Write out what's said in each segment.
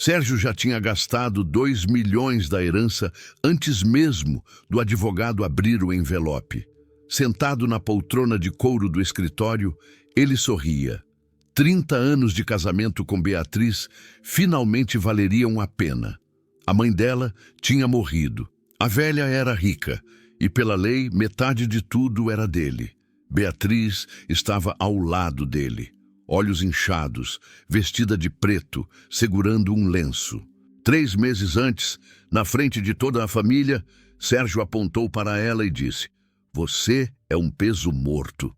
Sérgio já tinha gastado 2 milhões da herança antes mesmo do advogado abrir o envelope. Sentado na poltrona de couro do escritório, ele sorria. 30 anos de casamento com Beatriz finalmente valeriam a pena. A mãe dela tinha morrido. A velha era rica e, pela lei, metade de tudo era dele. Beatriz estava ao lado dele, olhos inchados, vestida de preto, segurando um lenço. 3 meses antes, na frente de toda a família, Sérgio apontou para ela e disse: "Você é um peso morto.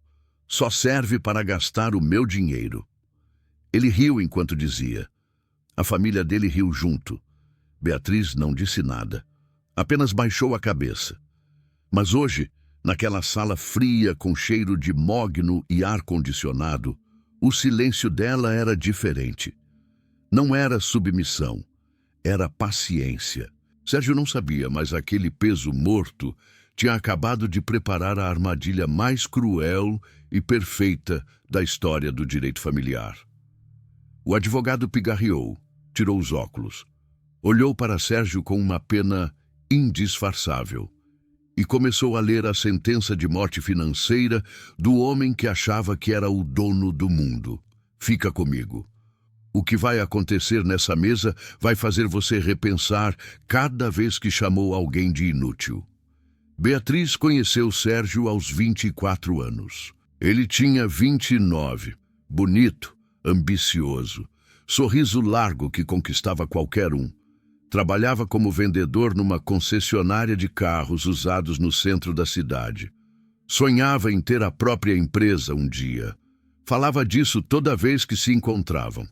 Só serve para gastar o meu dinheiro." Ele riu enquanto dizia. A família dele riu junto. Beatriz não disse nada. Apenas baixou a cabeça. Mas hoje, naquela sala fria com cheiro de mogno e ar-condicionado, o silêncio dela era diferente. Não era submissão, era paciência. Sérgio não sabia, mas aquele peso morto tinha acabado de preparar a armadilha mais cruel e perfeita da história do direito familiar. O advogado pigarreou, tirou os óculos, olhou para Sérgio com uma pena indisfarçável e começou a ler a sentença de morte financeira do homem que achava que era o dono do mundo. Fica comigo. O que vai acontecer nessa mesa vai fazer você repensar cada vez que chamou alguém de inútil. Beatriz conheceu Sérgio aos 24 anos. Ele tinha 29, bonito, ambicioso, sorriso largo que conquistava qualquer um. Trabalhava como vendedor numa concessionária de carros usados no centro da cidade. Sonhava em ter a própria empresa um dia. Falava disso toda vez que se encontravam.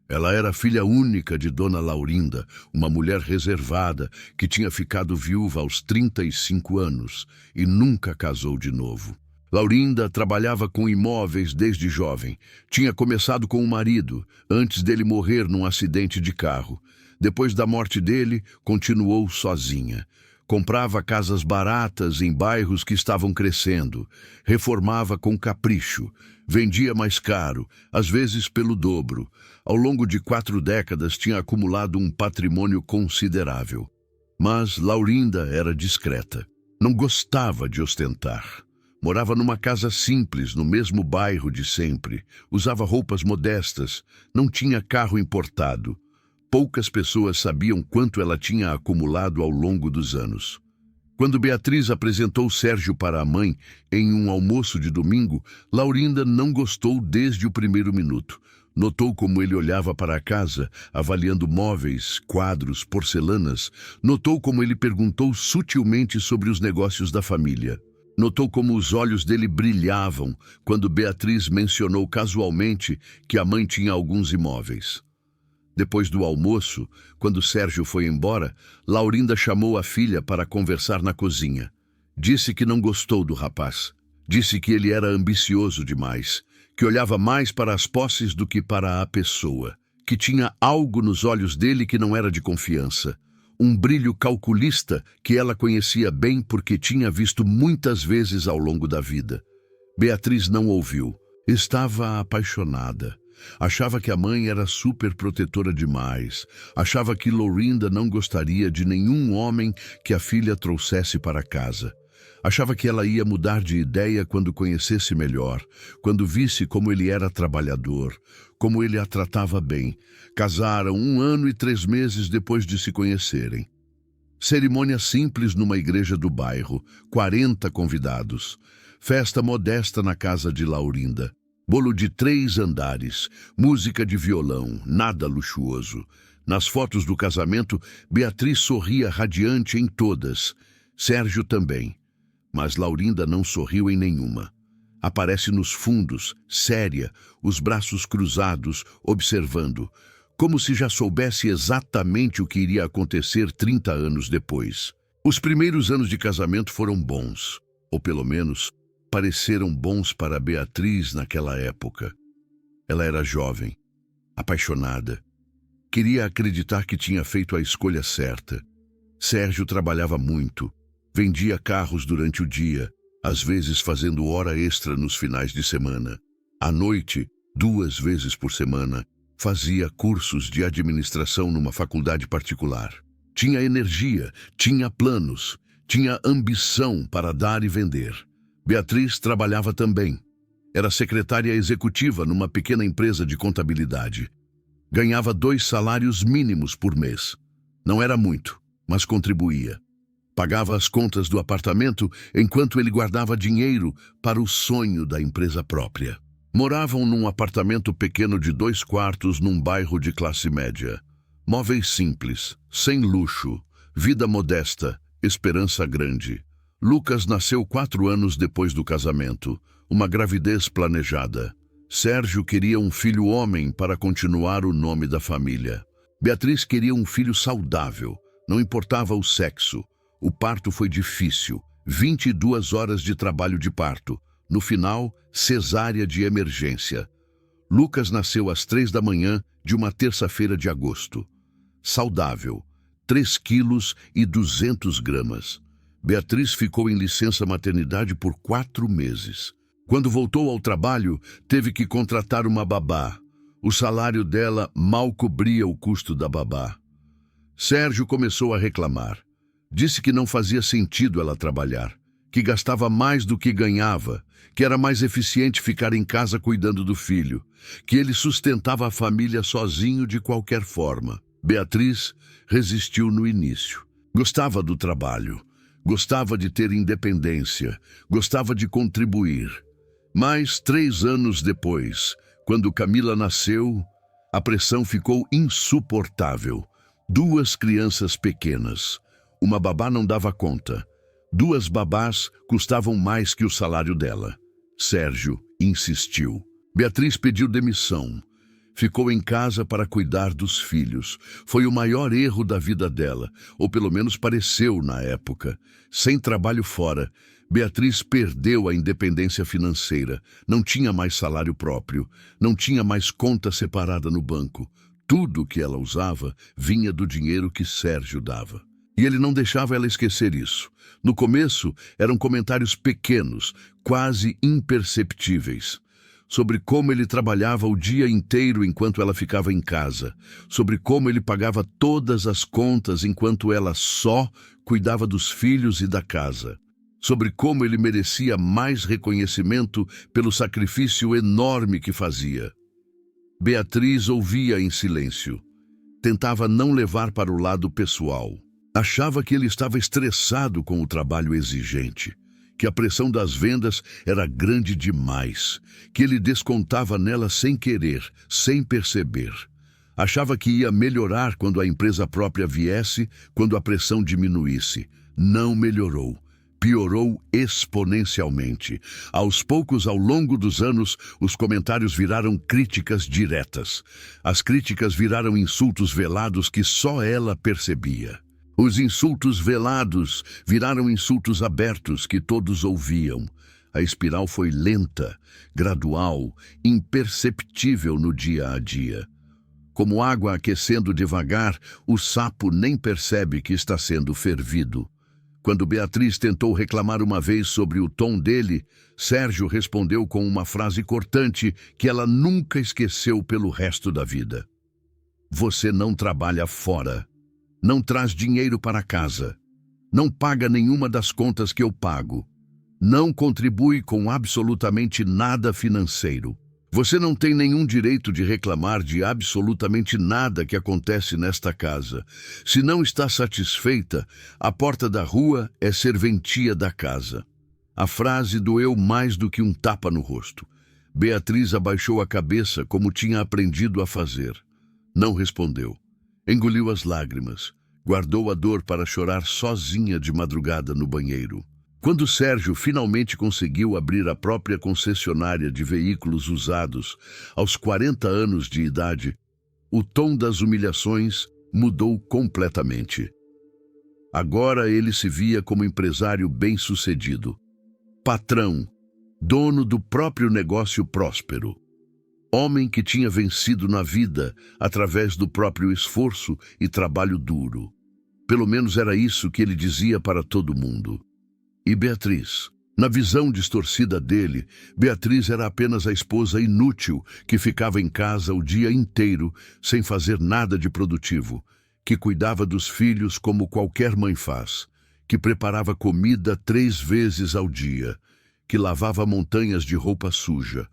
Ela era filha única de Dona Laurinda, uma mulher reservada que tinha ficado viúva aos 35 anos e nunca casou de novo. Laurinda trabalhava com imóveis desde jovem. Tinha começado com o marido, antes dele morrer num acidente de carro. Depois da morte dele, continuou sozinha. Comprava casas baratas em bairros que estavam crescendo. Reformava com capricho. Vendia mais caro, às vezes pelo dobro. Ao longo de 4 décadas tinha acumulado um patrimônio considerável. Mas Laurinda era discreta. Não gostava de ostentar. Morava numa casa simples, no mesmo bairro de sempre. Usava roupas modestas. Não tinha carro importado. Poucas pessoas sabiam quanto ela tinha acumulado ao longo dos anos. Quando Beatriz apresentou Sérgio para a mãe em um almoço de domingo, Laurinda não gostou desde o primeiro minuto. Notou como ele olhava para a casa, avaliando móveis, quadros, porcelanas. Notou como ele perguntou sutilmente sobre os negócios da família. Notou como os olhos dele brilhavam quando Beatriz mencionou casualmente que a mãe tinha alguns imóveis. Depois do almoço, quando Sérgio foi embora, Laurinda chamou a filha para conversar na cozinha. Disse que não gostou do rapaz. Disse que ele era ambicioso demais, que olhava mais para as posses do que para a pessoa, que tinha algo nos olhos dele que não era de confiança. Um brilho calculista que ela conhecia bem porque tinha visto muitas vezes ao longo da vida. Beatriz não ouviu. Estava apaixonada. Achava que a mãe era super protetora demais. Achava que Laurinda não gostaria de nenhum homem que a filha trouxesse para casa. Achava que ela ia mudar de ideia quando conhecesse melhor, quando visse como ele era trabalhador, como ele a tratava bem. Casaram 1 ano e 3 meses depois de se conhecerem. Cerimônia simples numa igreja do bairro, 40 convidados. Festa modesta na casa de Laurinda. Bolo de 3 andares, música de violão, nada luxuoso. Nas fotos do casamento, Beatriz sorria radiante em todas. Sérgio também. Mas Laurinda não sorriu em nenhuma. Aparece nos fundos, séria, os braços cruzados, observando, como se já soubesse exatamente o que iria acontecer 30 anos depois. Os primeiros anos de casamento foram bons, ou pelo menos pareceram bons para Beatriz naquela época. Ela era jovem, apaixonada. Queria acreditar que tinha feito a escolha certa. Sérgio trabalhava muito, vendia carros durante o dia, às vezes fazendo hora extra nos finais de semana. À noite, 2 vezes por semana, Fazia cursos de administração numa faculdade particular. Tinha energia, tinha planos, tinha ambição para dar e vender. Beatriz trabalhava também. Era secretária executiva numa pequena empresa de contabilidade. Ganhava 2 salários mínimos por mês. Não era muito, mas contribuía. Pagava as contas do apartamento enquanto ele guardava dinheiro para o sonho da empresa própria. Moravam num apartamento pequeno de 2 quartos num bairro de classe média. Móveis simples, sem luxo, vida modesta, esperança grande. Lucas nasceu 4 anos depois do casamento, uma gravidez planejada. Sérgio queria um filho homem para continuar o nome da família. Beatriz queria um filho saudável, não importava o sexo. O parto foi difícil, 22 horas de trabalho de parto. No final, cesárea de emergência. Lucas nasceu às 3 da manhã de uma terça-feira de agosto. Saudável, 3 quilos e 200 gramas. Beatriz ficou em licença maternidade por 4 meses. Quando voltou ao trabalho, teve que contratar uma babá. O salário dela mal cobria o custo da babá. Sérgio começou a reclamar. Disse que não fazia sentido ela trabalhar, que gastava mais do que ganhava, que era mais eficiente ficar em casa cuidando do filho, que ele sustentava a família sozinho de qualquer forma. Beatriz resistiu no início. Gostava do trabalho, gostava de ter independência, gostava de contribuir. Mas 3 anos depois, quando Camila nasceu, a pressão ficou insuportável. 2 crianças pequenas. Uma babá não dava conta. 2 babás custavam mais que o salário dela. Sérgio insistiu. Beatriz pediu demissão. Ficou em casa para cuidar dos filhos. Foi o maior erro da vida dela, ou pelo menos pareceu na época. Sem trabalho fora, Beatriz perdeu a independência financeira. Não tinha mais salário próprio, não tinha mais conta separada no banco. Tudo que ela usava vinha do dinheiro que Sérgio dava. E ele não deixava ela esquecer isso. No começo, eram comentários pequenos, quase imperceptíveis, sobre como ele trabalhava o dia inteiro enquanto ela ficava em casa, sobre como ele pagava todas as contas enquanto ela só cuidava dos filhos e da casa, sobre como ele merecia mais reconhecimento pelo sacrifício enorme que fazia. Beatriz ouvia em silêncio. Tentava não levar para o lado pessoal. Achava que ele estava estressado com o trabalho exigente, que a pressão das vendas era grande demais, que ele descontava nela sem querer, sem perceber. Achava que ia melhorar quando a empresa própria viesse, quando a pressão diminuísse. Não melhorou. Piorou exponencialmente. Aos poucos, ao longo dos anos, os comentários viraram críticas diretas. As críticas viraram insultos velados que só ela percebia. Os insultos velados viraram insultos abertos que todos ouviam. A espiral foi lenta, gradual, imperceptível no dia a dia. Como água aquecendo devagar, o sapo nem percebe que está sendo fervido. Quando Beatriz tentou reclamar uma vez sobre o tom dele, Sérgio respondeu com uma frase cortante que ela nunca esqueceu pelo resto da vida. Você não trabalha fora. Não traz dinheiro para casa. Não paga nenhuma das contas que eu pago. Não contribui com absolutamente nada financeiro. Você não tem nenhum direito de reclamar de absolutamente nada que acontece nesta casa. Se não está satisfeita, a porta da rua é serventia da casa. A frase doeu mais do que um tapa no rosto. Beatriz abaixou a cabeça como tinha aprendido a fazer. Não respondeu. Engoliu as lágrimas. Guardou a dor para chorar sozinha de madrugada no banheiro. Quando Sérgio finalmente conseguiu abrir a própria concessionária de veículos usados, aos 40 anos de idade, o tom das humilhações mudou completamente. Agora ele se via como empresário bem-sucedido, patrão, dono do próprio negócio próspero. Homem que tinha vencido na vida através do próprio esforço e trabalho duro. Pelo menos era isso que ele dizia para todo mundo. E Beatriz Na visão distorcida dele, Beatriz era apenas a esposa inútil que ficava em casa o dia inteiro sem fazer nada de produtivo, que cuidava dos filhos como qualquer mãe faz, que preparava comida 3 vezes ao dia, que lavava montanhas de roupa suja,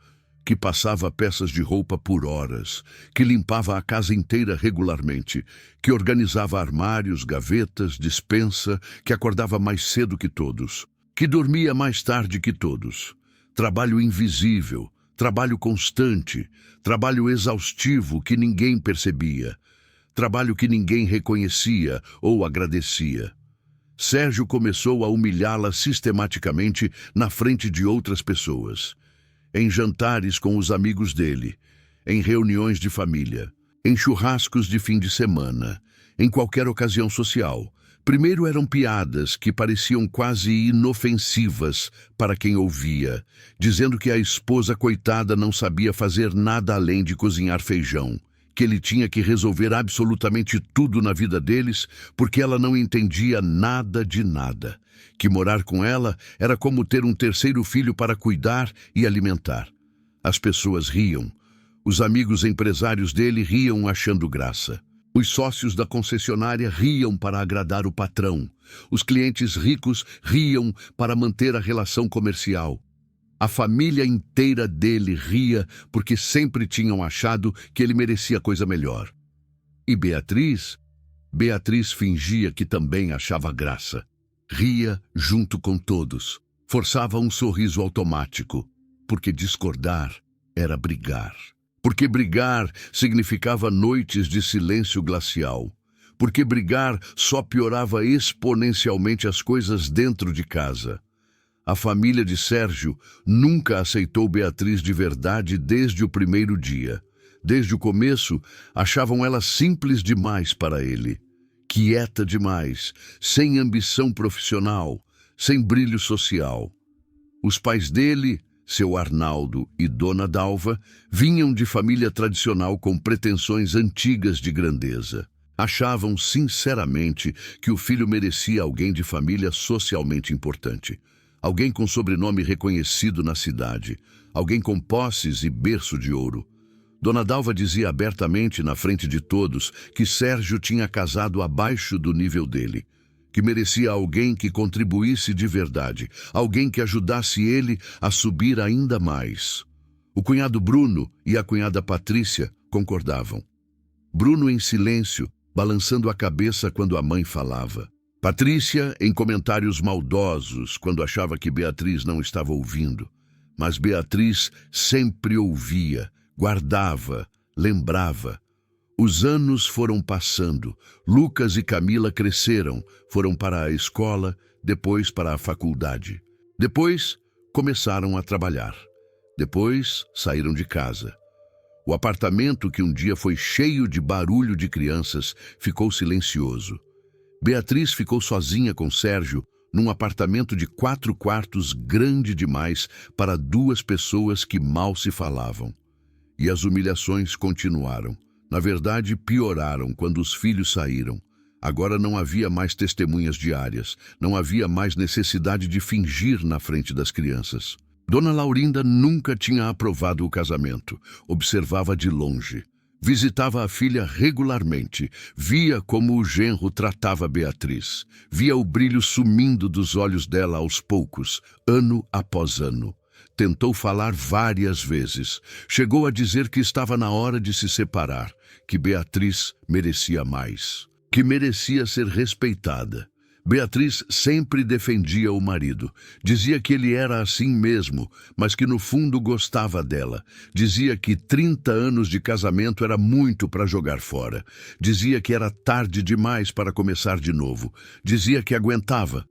que passava peças de roupa por horas, que limpava a casa inteira regularmente, que organizava armários, gavetas, despensa, que acordava mais cedo que todos, que dormia mais tarde que todos. Trabalho invisível, trabalho constante, trabalho exaustivo que ninguém percebia, trabalho que ninguém reconhecia ou agradecia. Sérgio começou a humilhá-la sistematicamente na frente de outras pessoas, em jantares com os amigos dele, em reuniões de família, em churrascos de fim de semana, em qualquer ocasião social. Primeiro eram piadas que pareciam quase inofensivas para quem ouvia, dizendo que a esposa coitada não sabia fazer nada além de cozinhar feijão, que ele tinha que resolver absolutamente tudo na vida deles porque ela não entendia nada de nada, que morar com ela era como ter um terceiro filho para cuidar e alimentar. As pessoas riam. Os amigos empresários dele riam achando graça. Os sócios da concessionária riam para agradar o patrão. Os clientes ricos riam para manter a relação comercial. A família inteira dele ria porque sempre tinham achado que ele merecia coisa melhor. E Beatriz fingia que também achava graça. Ria junto com todos. Forçava um sorriso automático, porque discordar era brigar. Porque brigar significava noites de silêncio glacial. Porque brigar só piorava exponencialmente as coisas dentro de casa. A família de Sérgio nunca aceitou Beatriz de verdade desde o primeiro dia. Desde o começo, achavam ela simples demais para ele. Quieta demais, sem ambição profissional, sem brilho social. Os pais dele, seu Arnaldo e Dona Dalva, vinham de família tradicional com pretensões antigas de grandeza. Achavam sinceramente que o filho merecia alguém de família socialmente importante, alguém com sobrenome reconhecido na cidade, alguém com posses e berço de ouro. Dona Dalva dizia abertamente na frente de todos que Sérgio tinha casado abaixo do nível dele, que merecia alguém que contribuísse de verdade, alguém que ajudasse ele a subir ainda mais. O cunhado Bruno e a cunhada Patrícia concordavam. Bruno em silêncio, balançando a cabeça quando a mãe falava. Patrícia em comentários maldosos quando achava que Beatriz não estava ouvindo. Mas Beatriz sempre ouvia, guardava, lembrava. Os anos foram passando. Lucas e Camila cresceram, foram para a escola, depois para a faculdade. Depois, começaram a trabalhar. Depois, saíram de casa. O apartamento, que um dia foi cheio de barulho de crianças, ficou silencioso. Beatriz ficou sozinha com Sérgio num apartamento de 4 quartos grande demais para 2 pessoas que mal se falavam. E as humilhações continuaram. Na verdade, pioraram quando os filhos saíram. Agora não havia mais testemunhas diárias, não havia mais necessidade de fingir na frente das crianças. Dona Laurinda nunca tinha aprovado o casamento, observava de longe. Visitava a filha regularmente, via como o genro tratava Beatriz, via o brilho sumindo dos olhos dela aos poucos, ano após ano. Tentou falar várias vezes. Chegou a dizer que estava na hora de se separar, que Beatriz merecia mais, que merecia ser respeitada. Beatriz sempre defendia o marido. Dizia que ele era assim mesmo, mas que no fundo gostava dela. Dizia que 30 anos de casamento era muito para jogar fora. Dizia que era tarde demais para começar de novo. Dizia que aguentava.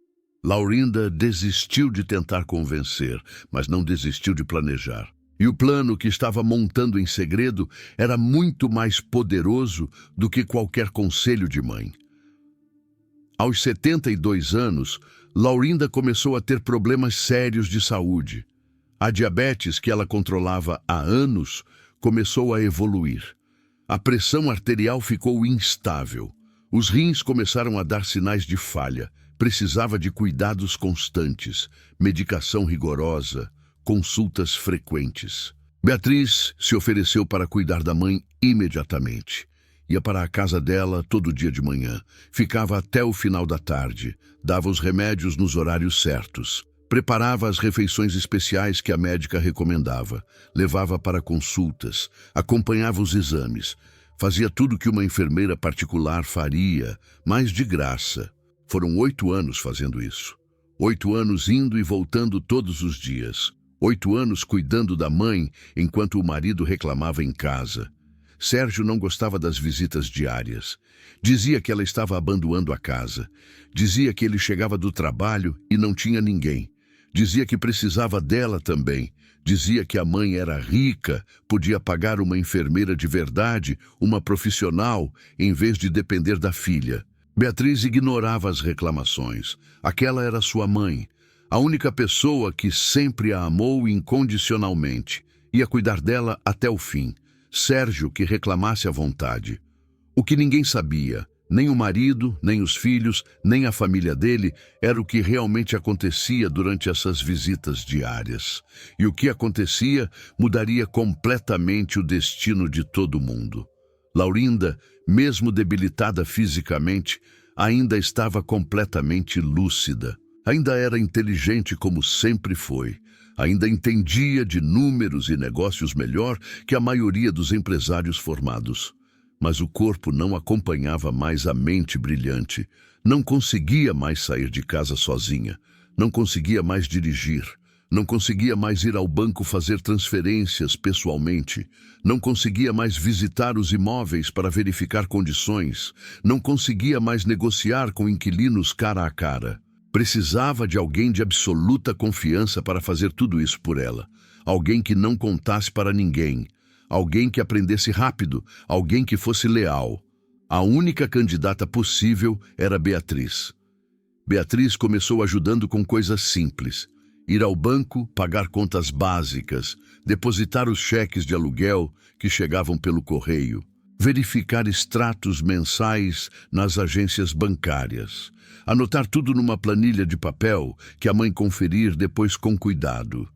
Laurinda desistiu de tentar convencer, mas não desistiu de planejar. E o plano que estava montando em segredo era muito mais poderoso do que qualquer conselho de mãe. Aos 72 anos, Laurinda começou a ter problemas sérios de saúde. A diabetes, que ela controlava há anos, começou a evoluir. A pressão arterial ficou instável. Os rins começaram a dar sinais de falha. Precisava de cuidados constantes, medicação rigorosa, consultas frequentes. Beatriz se ofereceu para cuidar da mãe imediatamente. Ia para a casa dela todo dia de manhã, ficava até o final da tarde, dava os remédios nos horários certos, preparava as refeições especiais que a médica recomendava, levava para consultas, acompanhava os exames, fazia tudo que uma enfermeira particular faria, mas de graça. Foram 8 anos fazendo isso. 8 anos indo e voltando todos os dias. 8 anos cuidando da mãe enquanto o marido reclamava em casa. Sérgio não gostava das visitas diárias. Dizia que ela estava abandonando a casa. Dizia que ele chegava do trabalho e não tinha ninguém. Dizia que precisava dela também. Dizia que a mãe era rica, podia pagar uma enfermeira de verdade, uma profissional, em vez de depender da filha. Beatriz ignorava as reclamações. Aquela era sua mãe, a única pessoa que sempre a amou incondicionalmente. Ia cuidar dela até o fim. Sérgio que reclamasse à vontade. O que ninguém sabia, nem o marido, nem os filhos, nem a família dele, era o que realmente acontecia durante essas visitas diárias. E o que acontecia mudaria completamente o destino de todo mundo. Laurinda, mesmo debilitada fisicamente, ainda estava completamente lúcida. Ainda era inteligente como sempre foi. Ainda entendia de números e negócios melhor que a maioria dos empresários formados. Mas o corpo não acompanhava mais a mente brilhante. Não conseguia mais sair de casa sozinha. Não conseguia mais dirigir. Não conseguia mais ir ao banco fazer transferências pessoalmente. Não conseguia mais visitar os imóveis para verificar condições. Não conseguia mais negociar com inquilinos cara a cara. Precisava de alguém de absoluta confiança para fazer tudo isso por ela. Alguém que não contasse para ninguém. Alguém que aprendesse rápido. Alguém que fosse leal. A única candidata possível era Beatriz. Beatriz começou ajudando com coisas simples. Ir ao banco, pagar contas básicas, depositar os cheques de aluguel que chegavam pelo correio, verificar extratos mensais nas agências bancárias, anotar tudo numa planilha de papel que a mãe conferir depois com cuidado.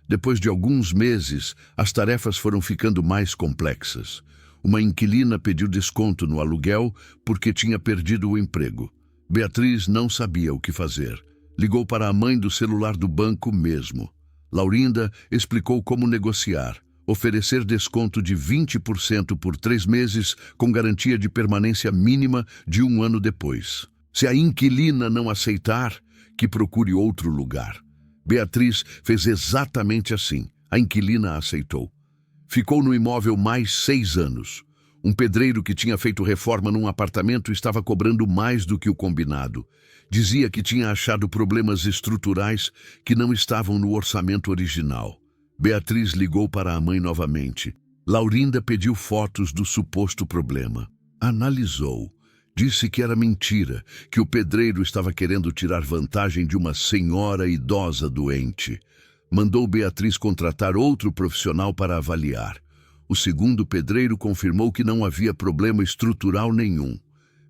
Depois de alguns meses, as tarefas foram ficando mais complexas. Uma inquilina pediu desconto no aluguel porque tinha perdido o emprego. Beatriz não sabia o que fazer. Ligou para a mãe do celular do banco mesmo. Laurinda explicou como negociar, oferecer desconto de 20% por 3 meses com garantia de permanência mínima de 1 ano depois. Se a inquilina não aceitar, que procure outro lugar. Beatriz fez exatamente assim. A inquilina aceitou. Ficou no imóvel mais 6 anos. Um pedreiro que tinha feito reforma num apartamento estava cobrando mais do que o combinado. Dizia que tinha achado problemas estruturais que não estavam no orçamento original. Beatriz ligou para a mãe novamente. Laurinda pediu fotos do suposto problema. Analisou. Disse que era mentira, que o pedreiro estava querendo tirar vantagem de uma senhora idosa doente. Mandou Beatriz contratar outro profissional para avaliar. O segundo pedreiro confirmou que não havia problema estrutural nenhum.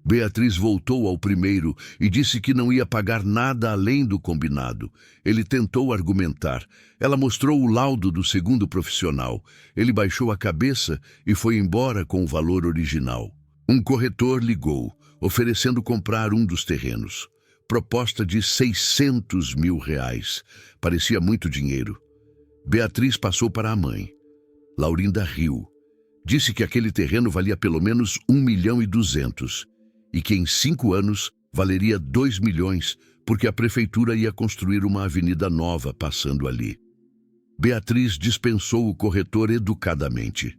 Beatriz voltou ao primeiro e disse que não ia pagar nada além do combinado. Ele tentou argumentar. Ela mostrou o laudo do segundo profissional. Ele baixou a cabeça e foi embora com o valor original. Um corretor ligou, oferecendo comprar um dos terrenos. Proposta de R$600 mil. Parecia muito dinheiro. Beatriz passou para a mãe. Laurinda riu. Disse que aquele terreno valia pelo menos 1.200.000 e que em 5 anos valeria 2 milhões, porque a prefeitura ia construir uma avenida nova passando ali. Beatriz dispensou o corretor educadamente.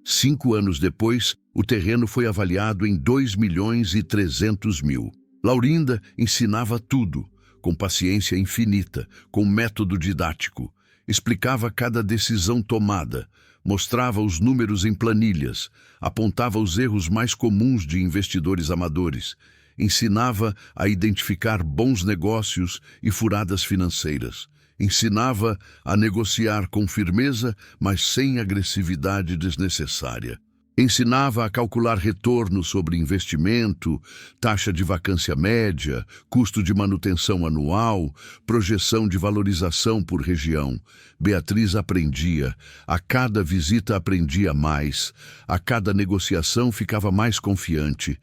5 anos depois, o terreno foi avaliado em 2.300.000. Laurinda ensinava tudo, com paciência infinita, com método didático. Explicava cada decisão tomada, mostrava os números em planilhas, apontava os erros mais comuns de investidores amadores, ensinava a identificar bons negócios e furadas financeiras, ensinava a negociar com firmeza, mas sem agressividade desnecessária. Ensinava a calcular retorno sobre investimento, taxa de vacância média, custo de manutenção anual, projeção de valorização por região. Beatriz aprendia. A cada visita aprendia mais. A cada negociação ficava mais confiante.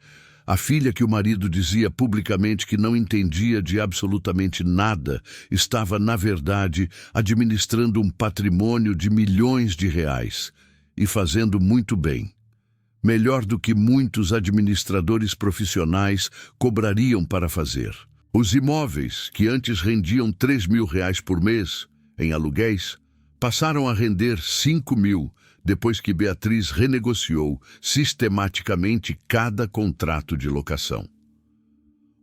A filha que o marido dizia publicamente que não entendia de absolutamente nada, estava, na verdade, administrando um patrimônio de milhões de reais e fazendo muito bem. Melhor do que muitos administradores profissionais cobrariam para fazer. Os imóveis, que antes rendiam R$ 3.000 por mês, em aluguéis, passaram a render 5.000, depois que Beatriz renegociou sistematicamente cada contrato de locação.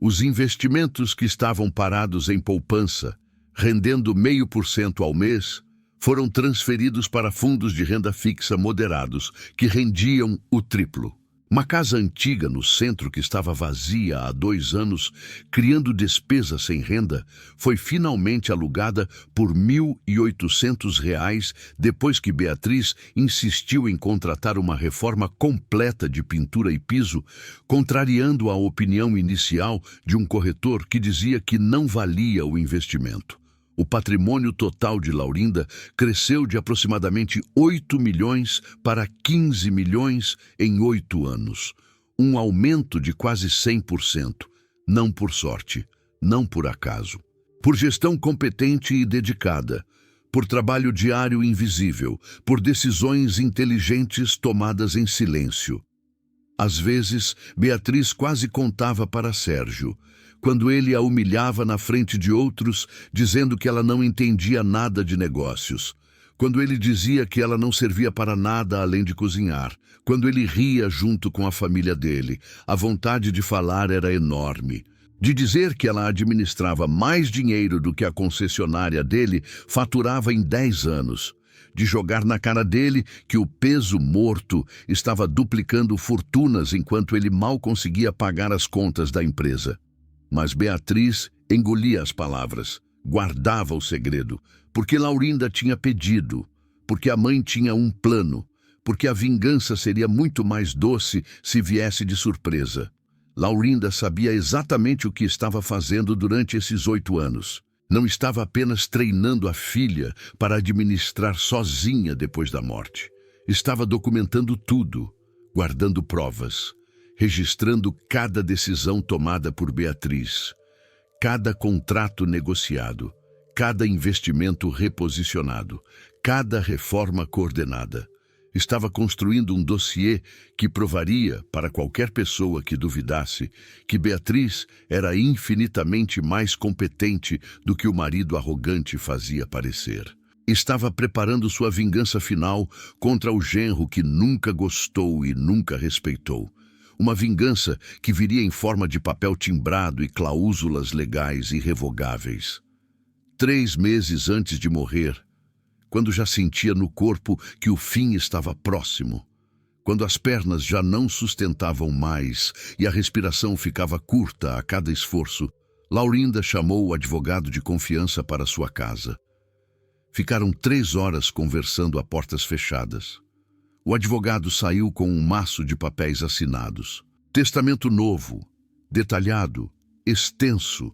Os investimentos que estavam parados em poupança, rendendo 0,5% ao mês, foram transferidos para fundos de renda fixa moderados, que rendiam o triplo. Uma casa antiga no centro que estava vazia há 2 anos, criando despesa sem renda, foi finalmente alugada por R$ 1.800 depois que Beatriz insistiu em contratar uma reforma completa de pintura e piso, contrariando a opinião inicial de um corretor que dizia que não valia o investimento. O patrimônio total de Laurinda cresceu de aproximadamente 8 milhões para 15 milhões em 8 anos. Um aumento de quase 100%. Não por sorte, não por acaso. Por gestão competente e dedicada. Por trabalho diário invisível. Por decisões inteligentes tomadas em silêncio. Às vezes, Beatriz quase contava para Sérgio, quando ele a humilhava na frente de outros, dizendo que ela não entendia nada de negócios. Quando ele dizia que ela não servia para nada além de cozinhar. Quando ele ria junto com a família dele. A vontade de falar era enorme. De dizer que ela administrava mais dinheiro do que a concessionária dele faturava em 10 anos. De jogar na cara dele que o peso morto estava duplicando fortunas enquanto ele mal conseguia pagar as contas da empresa. Mas Beatriz engolia as palavras, guardava o segredo, porque Laurinda tinha pedido, porque a mãe tinha um plano, porque a vingança seria muito mais doce se viesse de surpresa. Laurinda sabia exatamente o que estava fazendo durante esses 8 anos. Não estava apenas treinando a filha para administrar sozinha depois da morte. Estava documentando tudo, guardando provas, registrando cada decisão tomada por Beatriz, cada contrato negociado, cada investimento reposicionado, cada reforma coordenada. Estava construindo um dossiê que provaria, para qualquer pessoa que duvidasse, que Beatriz era infinitamente mais competente do que o marido arrogante fazia parecer. Estava preparando sua vingança final contra o genro que nunca gostou e nunca respeitou. Uma vingança que viria em forma de papel timbrado e cláusulas legais irrevogáveis. 3 meses antes de morrer, quando já sentia no corpo que o fim estava próximo, quando as pernas já não sustentavam mais e a respiração ficava curta a cada esforço, Laurinda chamou o advogado de confiança para sua casa. Ficaram 3 horas conversando a portas fechadas. O advogado saiu com um maço de papéis assinados. Testamento novo, detalhado, extenso,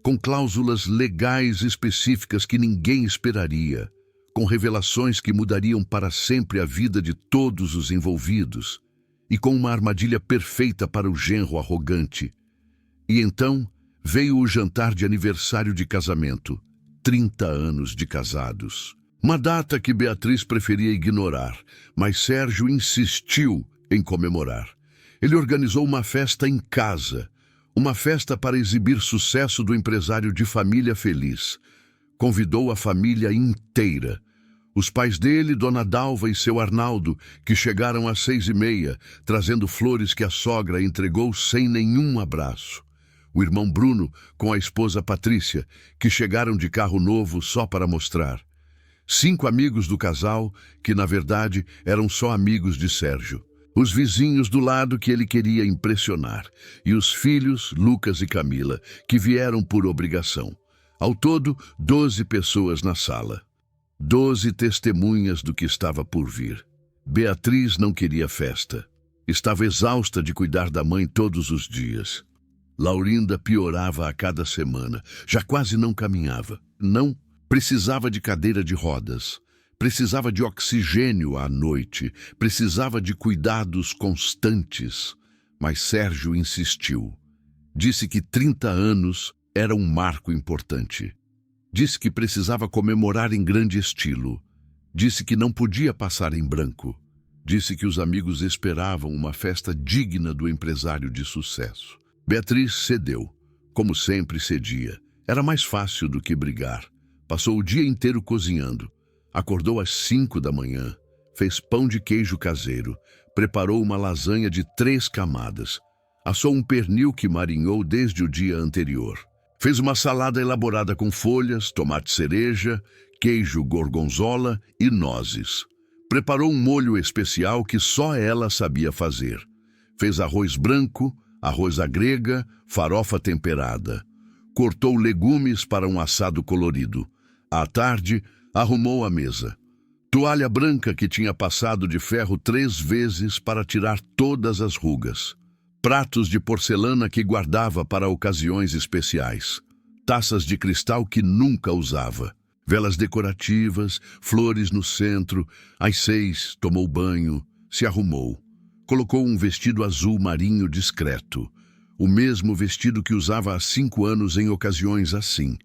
com cláusulas legais específicas que ninguém esperaria, com revelações que mudariam para sempre a vida de todos os envolvidos, e com uma armadilha perfeita para o genro arrogante. E então veio o jantar de aniversário de casamento, 30 anos de casados. Uma data que Beatriz preferia ignorar, mas Sérgio insistiu em comemorar. Ele organizou uma festa em casa, uma festa para exibir sucesso do empresário de família feliz. Convidou a família inteira. Os pais dele, Dona Dalva e seu Arnaldo, que chegaram às 6h30, trazendo flores que a sogra entregou sem nenhum abraço. O irmão Bruno com a esposa Patrícia, que chegaram de carro novo só para mostrar. 5 amigos do casal, que na verdade eram só amigos de Sérgio. Os vizinhos do lado que ele queria impressionar. E os filhos, Lucas e Camila, que vieram por obrigação. Ao todo, 12 pessoas na sala. 12 testemunhas do que estava por vir. Beatriz não queria festa. Estava exausta de cuidar da mãe todos os dias. Laurinda piorava a cada semana. Já quase não caminhava. Não, precisava de cadeira de rodas. Precisava de oxigênio à noite. Precisava de cuidados constantes. Mas Sérgio insistiu. Disse que 30 anos era um marco importante. Disse que precisava comemorar em grande estilo. Disse que não podia passar em branco. Disse que os amigos esperavam uma festa digna do empresário de sucesso. Beatriz cedeu. Como sempre cedia. Era mais fácil do que brigar. Passou o dia inteiro cozinhando. Acordou às 5 da manhã. Fez pão de queijo caseiro. Preparou uma lasanha de 3 camadas. Assou um pernil que marinhou desde o dia anterior. Fez uma salada elaborada com folhas, tomate cereja, queijo gorgonzola e nozes. Preparou um molho especial que só ela sabia fazer. Fez arroz branco, arroz à grega, farofa temperada. Cortou legumes para um assado colorido. À tarde, arrumou a mesa. Toalha branca que tinha passado de ferro 3 vezes para tirar todas as rugas. Pratos de porcelana que guardava para ocasiões especiais. Taças de cristal que nunca usava. Velas decorativas, flores no centro. Às 6, tomou banho, se arrumou. Colocou um vestido azul marinho discreto. O mesmo vestido que usava há 5 anos em ocasiões assim.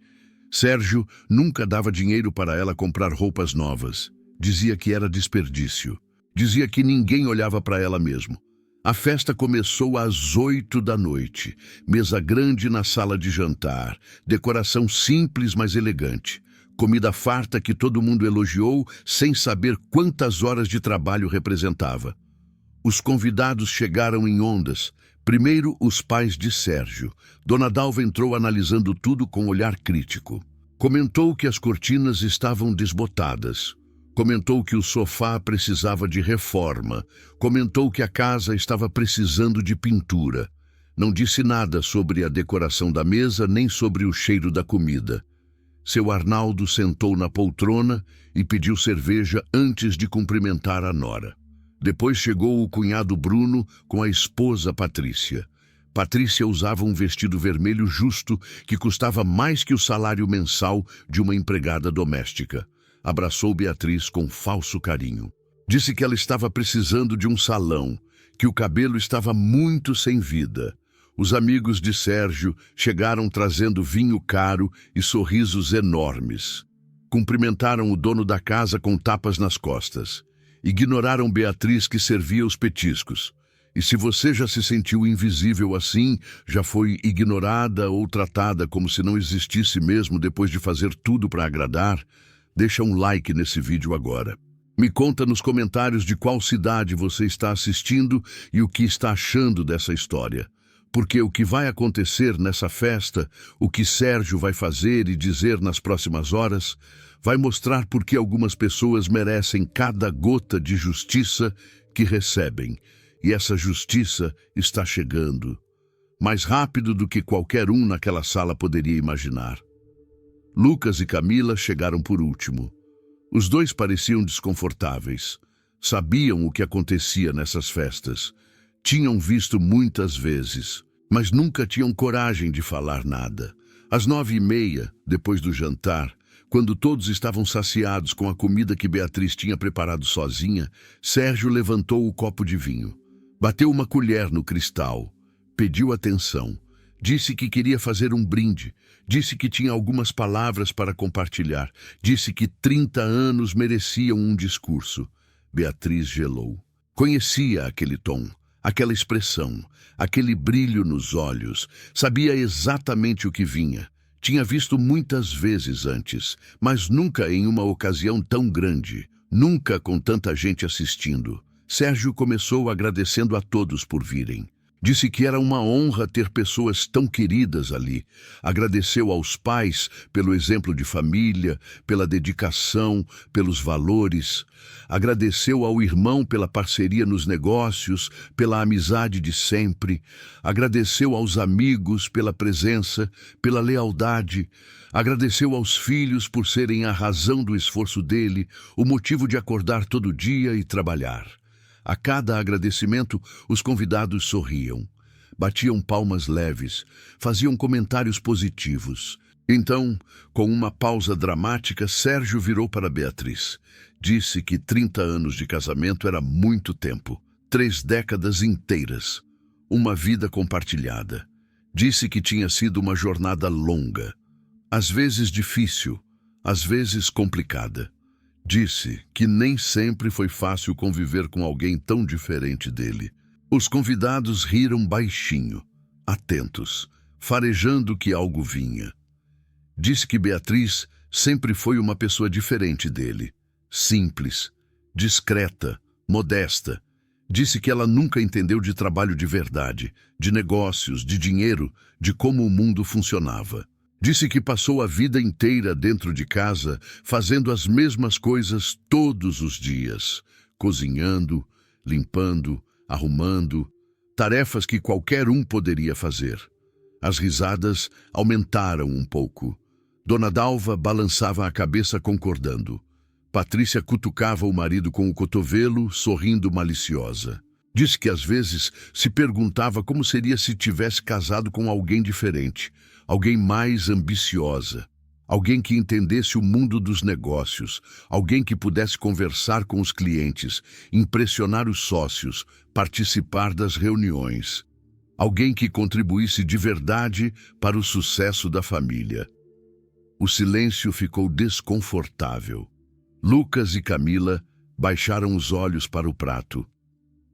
Sérgio nunca dava dinheiro para ela comprar roupas novas. Dizia que era desperdício. Dizia que ninguém olhava para ela mesmo. A festa começou às 8 da noite. Mesa grande na sala de jantar. Decoração simples, mas elegante. Comida farta que todo mundo elogiou, sem saber quantas horas de trabalho representava. Os convidados chegaram em ondas. Primeiro, os pais de Sérgio. Dona Dalva entrou analisando tudo com olhar crítico. Comentou que as cortinas estavam desbotadas. Comentou que o sofá precisava de reforma. Comentou que a casa estava precisando de pintura. Não disse nada sobre a decoração da mesa, nem sobre o cheiro da comida. Seu Arnaldo sentou na poltrona e pediu cerveja antes de cumprimentar a nora. Depois chegou o cunhado Bruno com a esposa Patrícia. Patrícia usava um vestido vermelho justo que custava mais que o salário mensal de uma empregada doméstica. Abraçou Beatriz com falso carinho. Disse que ela estava precisando de um salão, que o cabelo estava muito sem vida. Os amigos de Sérgio chegaram trazendo vinho caro e sorrisos enormes. Cumprimentaram o dono da casa com tapas nas costas. Ignoraram Beatriz, que servia os petiscos. E se você já se sentiu invisível assim, já foi ignorada ou tratada como se não existisse mesmo depois de fazer tudo para agradar, deixa um like nesse vídeo agora. Me conta nos comentários de qual cidade você está assistindo e o que está achando dessa história. Porque o que vai acontecer nessa festa, o que Sérgio vai fazer e dizer nas próximas horas, vai mostrar por que algumas pessoas merecem cada gota de justiça que recebem. E essa justiça está chegando, mais rápido do que qualquer um naquela sala poderia imaginar. Lucas e Camila chegaram por último. Os dois pareciam desconfortáveis. Sabiam o que acontecia nessas festas. Tinham visto muitas vezes, mas nunca tinham coragem de falar nada. Às 9h30, depois do jantar, quando todos estavam saciados com a comida que Beatriz tinha preparado sozinha, Sérgio levantou o copo de vinho. Bateu uma colher no cristal. Pediu atenção. Disse que queria fazer um brinde. Disse que tinha algumas palavras para compartilhar. Disse que 30 anos mereciam um discurso. Beatriz gelou. Conhecia aquele tom, aquela expressão, aquele brilho nos olhos. Sabia exatamente o que vinha. Tinha visto muitas vezes antes, mas nunca em uma ocasião tão grande. Nunca com tanta gente assistindo. Sérgio começou agradecendo a todos por virem. Disse que era uma honra ter pessoas tão queridas ali. Agradeceu aos pais pelo exemplo de família, pela dedicação, pelos valores. Agradeceu ao irmão pela parceria nos negócios, pela amizade de sempre. Agradeceu aos amigos pela presença, pela lealdade. Agradeceu aos filhos por serem a razão do esforço dele, o motivo de acordar todo dia e trabalhar. A cada agradecimento, os convidados sorriam, batiam palmas leves, faziam comentários positivos. Então, com uma pausa dramática, Sérgio virou para Beatriz. Disse que 30 anos de casamento era muito tempo, 3 décadas inteiras, uma vida compartilhada. Disse que tinha sido uma jornada longa, às vezes difícil, às vezes complicada. Disse que nem sempre foi fácil conviver com alguém tão diferente dele. Os convidados riram baixinho, atentos, farejando que algo vinha. Disse que Beatriz sempre foi uma pessoa diferente dele, simples, discreta, modesta. Disse que ela nunca entendeu de trabalho de verdade, de negócios, de dinheiro, de como o mundo funcionava. Disse que passou a vida inteira dentro de casa, fazendo as mesmas coisas todos os dias, cozinhando, limpando, arrumando, tarefas que qualquer um poderia fazer. As risadas aumentaram um pouco. Dona Dalva balançava a cabeça concordando. Patrícia cutucava o marido com o cotovelo, sorrindo maliciosa. Disse que às vezes se perguntava como seria se tivesse casado com alguém diferente, alguém mais ambiciosa, alguém que entendesse o mundo dos negócios, alguém que pudesse conversar com os clientes, impressionar os sócios, participar das reuniões, alguém que contribuísse de verdade para o sucesso da família. O silêncio ficou desconfortável. Lucas e Camila baixaram os olhos para o prato.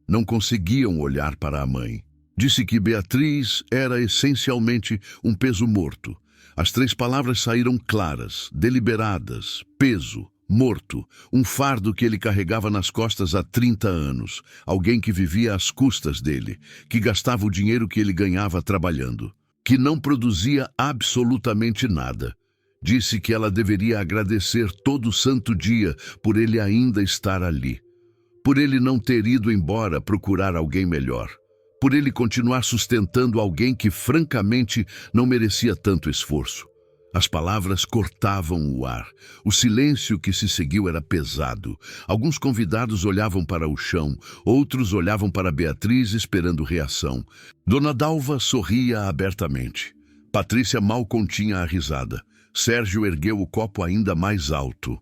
Não conseguiam olhar para a mãe. Disse que Beatriz era essencialmente um peso morto. As 3 palavras saíram claras, deliberadas: peso, morto, um fardo que ele carregava nas costas há 30 anos, alguém que vivia às custas dele, que gastava o dinheiro que ele ganhava trabalhando, que não produzia absolutamente nada. Disse que ela deveria agradecer todo santo dia por ele ainda estar ali, por ele não ter ido embora procurar alguém melhor, por ele continuar sustentando alguém que francamente não merecia tanto esforço. As palavras cortavam o ar. O silêncio que se seguiu era pesado. Alguns convidados olhavam para o chão, outros olhavam para Beatriz esperando reação. Dona Dalva sorria abertamente. Patrícia mal continha a risada. Sérgio ergueu o copo ainda mais alto.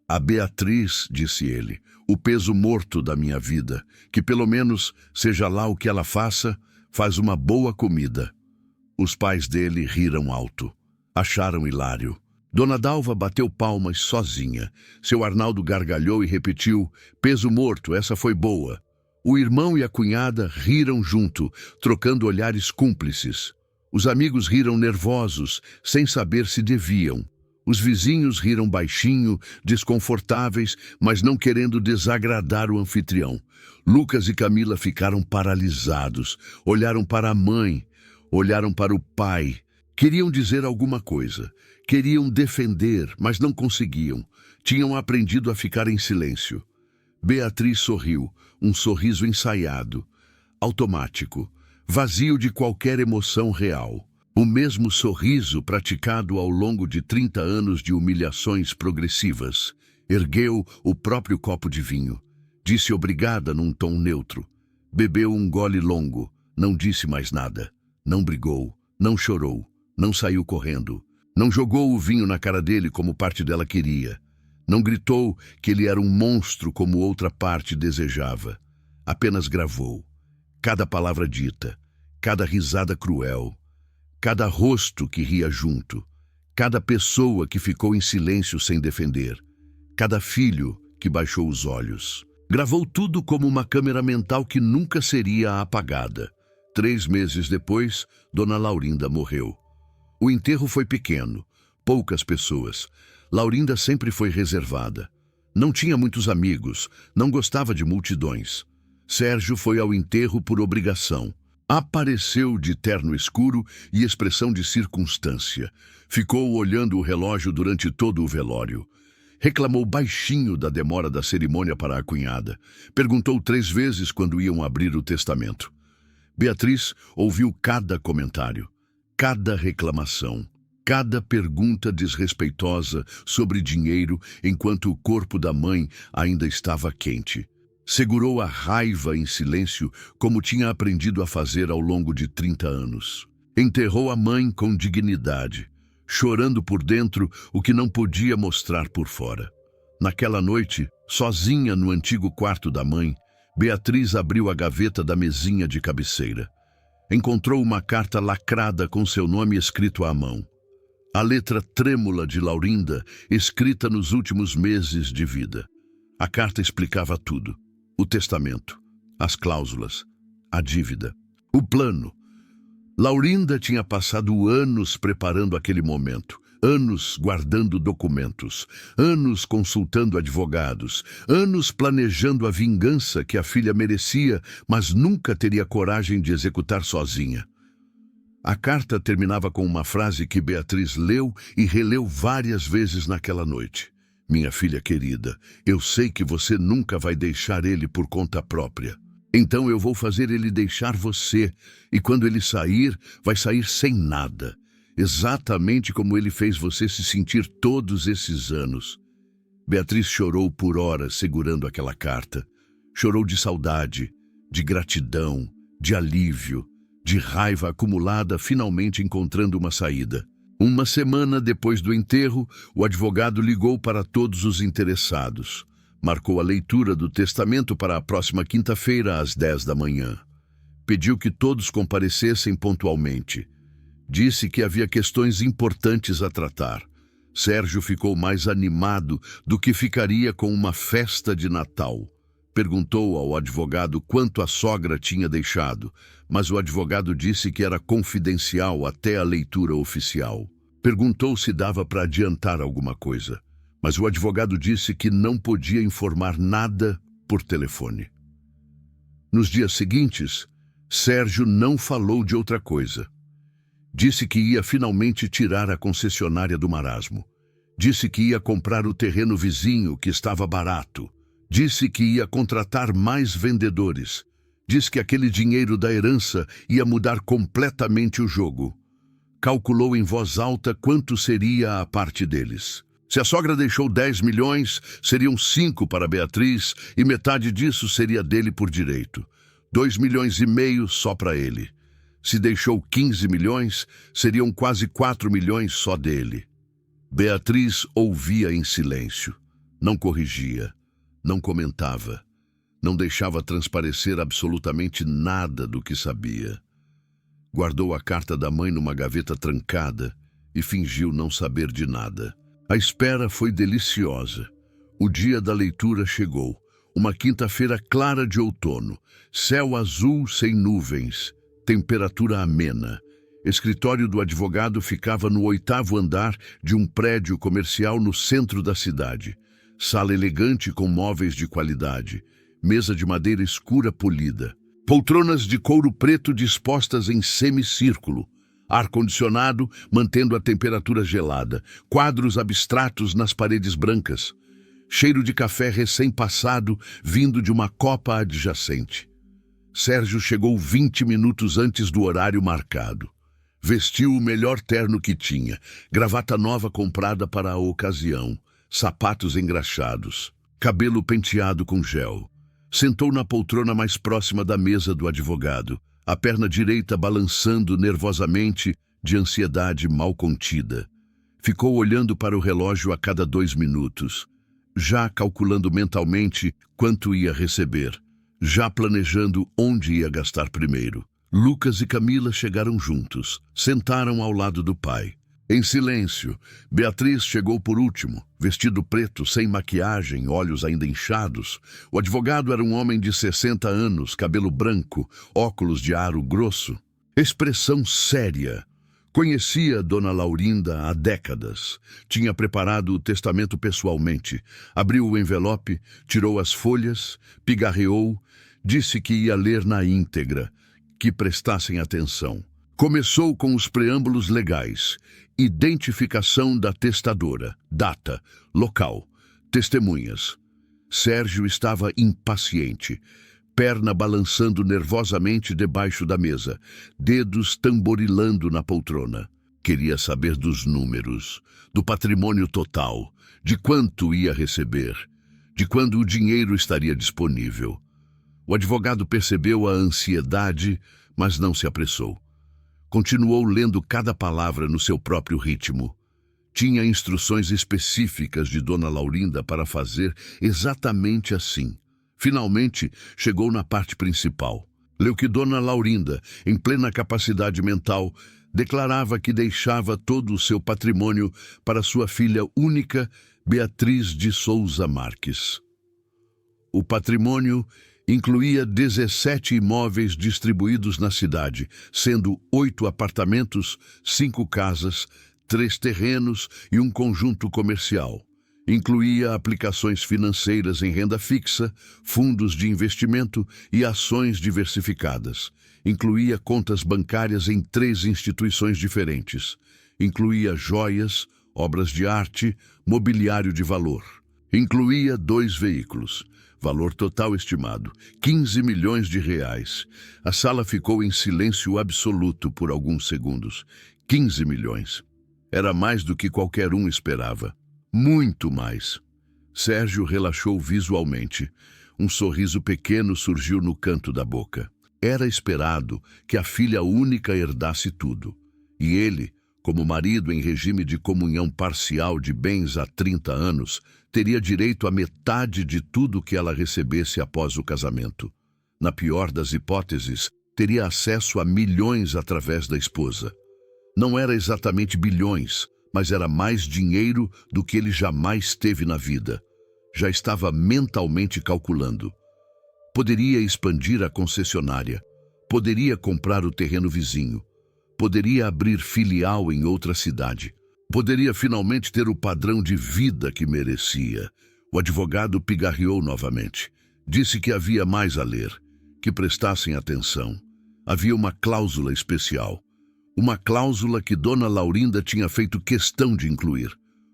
A Beatriz, disse ele, o peso morto da minha vida, que pelo menos, seja lá o que ela faça, faz uma boa comida. Os pais dele riram alto. Acharam hilário. Dona Dalva bateu palmas sozinha. Seu Arnaldo gargalhou e repetiu: peso morto, essa foi boa. O irmão e a cunhada riram junto, trocando olhares cúmplices. Os amigos riram nervosos, sem saber se deviam. Os vizinhos riram baixinho, desconfortáveis, mas não querendo desagradar o anfitrião. Lucas e Camila ficaram paralisados, olharam para a mãe, olharam para o pai. Queriam dizer alguma coisa, queriam defender, mas não conseguiam. Tinham aprendido a ficar em silêncio. Beatriz sorriu, um sorriso ensaiado, automático, vazio de qualquer emoção real. O mesmo sorriso praticado ao longo de 30 anos de humilhações progressivas. Ergueu o próprio copo de vinho. Disse obrigada num tom neutro. Bebeu um gole longo. Não disse mais nada. Não brigou. Não chorou. Não saiu correndo. Não jogou o vinho na cara dele como parte dela queria. Não gritou que ele era um monstro como outra parte desejava. Apenas gravou. Cada palavra dita, cada risada cruel, cada rosto que ria junto, cada pessoa que ficou em silêncio sem defender, cada filho que baixou os olhos. Gravou tudo como uma câmera mental que nunca seria apagada. 3 meses depois, Dona Laurinda morreu. O enterro foi pequeno, poucas pessoas. Laurinda sempre foi reservada. Não tinha muitos amigos, não gostava de multidões. Sérgio foi ao enterro por obrigação. Apareceu de terno escuro e expressão de circunstância. Ficou olhando o relógio durante todo o velório. Reclamou baixinho da demora da cerimônia para a cunhada. Perguntou 3 vezes quando iam abrir o testamento. Beatriz ouviu cada comentário, cada reclamação, cada pergunta desrespeitosa sobre dinheiro enquanto o corpo da mãe ainda estava quente. Segurou a raiva em silêncio como tinha aprendido a fazer ao longo de 30 anos. Enterrou a mãe com dignidade, chorando por dentro o que não podia mostrar por fora. Naquela noite, sozinha no antigo quarto da mãe, Beatriz abriu a gaveta da mesinha de cabeceira. Encontrou uma carta lacrada com seu nome escrito à mão. A letra trêmula de Laurinda, escrita nos últimos meses de vida. A carta explicava tudo. O testamento, as cláusulas, a dívida, o plano. Laurinda tinha passado anos preparando aquele momento, anos guardando documentos, anos consultando advogados, anos planejando a vingança que a filha merecia, mas nunca teria coragem de executar sozinha. A carta terminava com uma frase que Beatriz leu e releu várias vezes naquela noite. Minha filha querida, eu sei que você nunca vai deixar ele por conta própria. Então eu vou fazer ele deixar você, e quando ele sair, vai sair sem nada. Exatamente como ele fez você se sentir todos esses anos. Beatriz chorou por horas segurando aquela carta. Chorou de saudade, de gratidão, de alívio, de raiva acumulada, finalmente encontrando uma saída. Uma semana depois do enterro, o advogado ligou para todos os interessados. Marcou a leitura do testamento para a próxima quinta-feira, às 10 da manhã. Pediu que todos comparecessem pontualmente. Disse que havia questões importantes a tratar. Sérgio ficou mais animado do que ficaria com uma festa de Natal. Perguntou ao advogado quanto a sogra tinha deixado, mas o advogado disse que era confidencial até a leitura oficial. Perguntou se dava para adiantar alguma coisa, mas o advogado disse que não podia informar nada por telefone. Nos dias seguintes, Sérgio não falou de outra coisa. Disse que ia finalmente tirar a concessionária do marasmo. Disse que ia comprar o terreno vizinho, que estava barato. Disse que ia contratar mais vendedores. Disse que aquele dinheiro da herança ia mudar completamente o jogo. Calculou em voz alta quanto seria a parte deles. Se a sogra deixou 10 milhões, seriam 5 para Beatriz e metade disso seria dele por direito. 2,5 milhões só para ele. Se deixou 15 milhões, seriam quase 4 milhões só dele. Beatriz ouvia em silêncio. Não corrigia. Não comentava. Não deixava transparecer absolutamente nada do que sabia. Guardou a carta da mãe numa gaveta trancada e fingiu não saber de nada. A espera foi deliciosa. O dia da leitura chegou. Uma quinta-feira clara de outono. Céu azul sem nuvens. Temperatura amena. Escritório do advogado ficava no 8º andar de um prédio comercial no centro da cidade. Sala elegante com móveis de qualidade. Mesa de madeira escura polida. Poltronas de couro preto dispostas em semicírculo. Ar-condicionado mantendo a temperatura gelada. Quadros abstratos nas paredes brancas. Cheiro de café recém-passado vindo de uma copa adjacente. Sérgio chegou 20 minutos antes do horário marcado. Vestiu o melhor terno que tinha, gravata nova comprada para a ocasião, sapatos engraxados, cabelo penteado com gel. Sentou na poltrona mais próxima da mesa do advogado, a perna direita balançando nervosamente de ansiedade mal contida. Ficou olhando para o relógio a cada 2 minutos, já calculando mentalmente quanto ia receber, já planejando onde ia gastar primeiro. Lucas e Camila chegaram juntos, sentaram ao lado do pai. Em silêncio, Beatriz chegou por último, vestido preto, sem maquiagem, olhos ainda inchados. O advogado era um homem de 60 anos, cabelo branco, óculos de aro grosso. Expressão séria. Conhecia Dona Laurinda há décadas. Tinha preparado o testamento pessoalmente. Abriu o envelope, tirou as folhas, pigarreou, disse que ia ler na íntegra, que prestassem atenção. Começou com os preâmbulos legais, identificação da testadora, data, local, testemunhas. Sérgio estava impaciente, perna balançando nervosamente debaixo da mesa, dedos tamborilando na poltrona. Queria saber dos números, do patrimônio total, de quanto ia receber, de quando o dinheiro estaria disponível. O advogado percebeu a ansiedade, mas não se apressou. Continuou lendo cada palavra no seu próprio ritmo. Tinha instruções específicas de Dona Laurinda para fazer exatamente assim. Finalmente, chegou na parte principal. Leu que Dona Laurinda, em plena capacidade mental, declarava que deixava todo o seu patrimônio para sua filha única, Beatriz de Souza Marques. O patrimônio incluía 17 imóveis distribuídos na cidade, sendo 8 apartamentos, 5 casas, 3 terrenos e um conjunto comercial. Incluía aplicações financeiras em renda fixa, fundos de investimento e ações diversificadas. Incluía contas bancárias em 3 instituições diferentes. Incluía joias, obras de arte, mobiliário de valor. Incluía 2 veículos. Valor total estimado, 15 milhões de reais. A sala ficou em silêncio absoluto por alguns segundos. 15 milhões. Era mais do que qualquer um esperava. Muito mais. Sérgio relaxou visualmente. Um sorriso pequeno surgiu no canto da boca. Era esperado que a filha única herdasse tudo. E ele, como marido em regime de comunhão parcial de bens há 30 anos, teria direito à metade de tudo que ela recebesse após o casamento. Na pior das hipóteses, teria acesso a milhões através da esposa. Não era exatamente bilhões, mas era mais dinheiro do que ele jamais teve na vida. Já estava mentalmente calculando. Poderia expandir a concessionária, poderia comprar o terreno vizinho, poderia abrir filial em outra cidade, poderia finalmente ter o padrão de vida que merecia. O advogado pigarreou novamente. Disse que havia mais a ler, que prestassem atenção. Havia uma cláusula especial. Uma cláusula que Dona Laurinda tinha feito questão de incluir.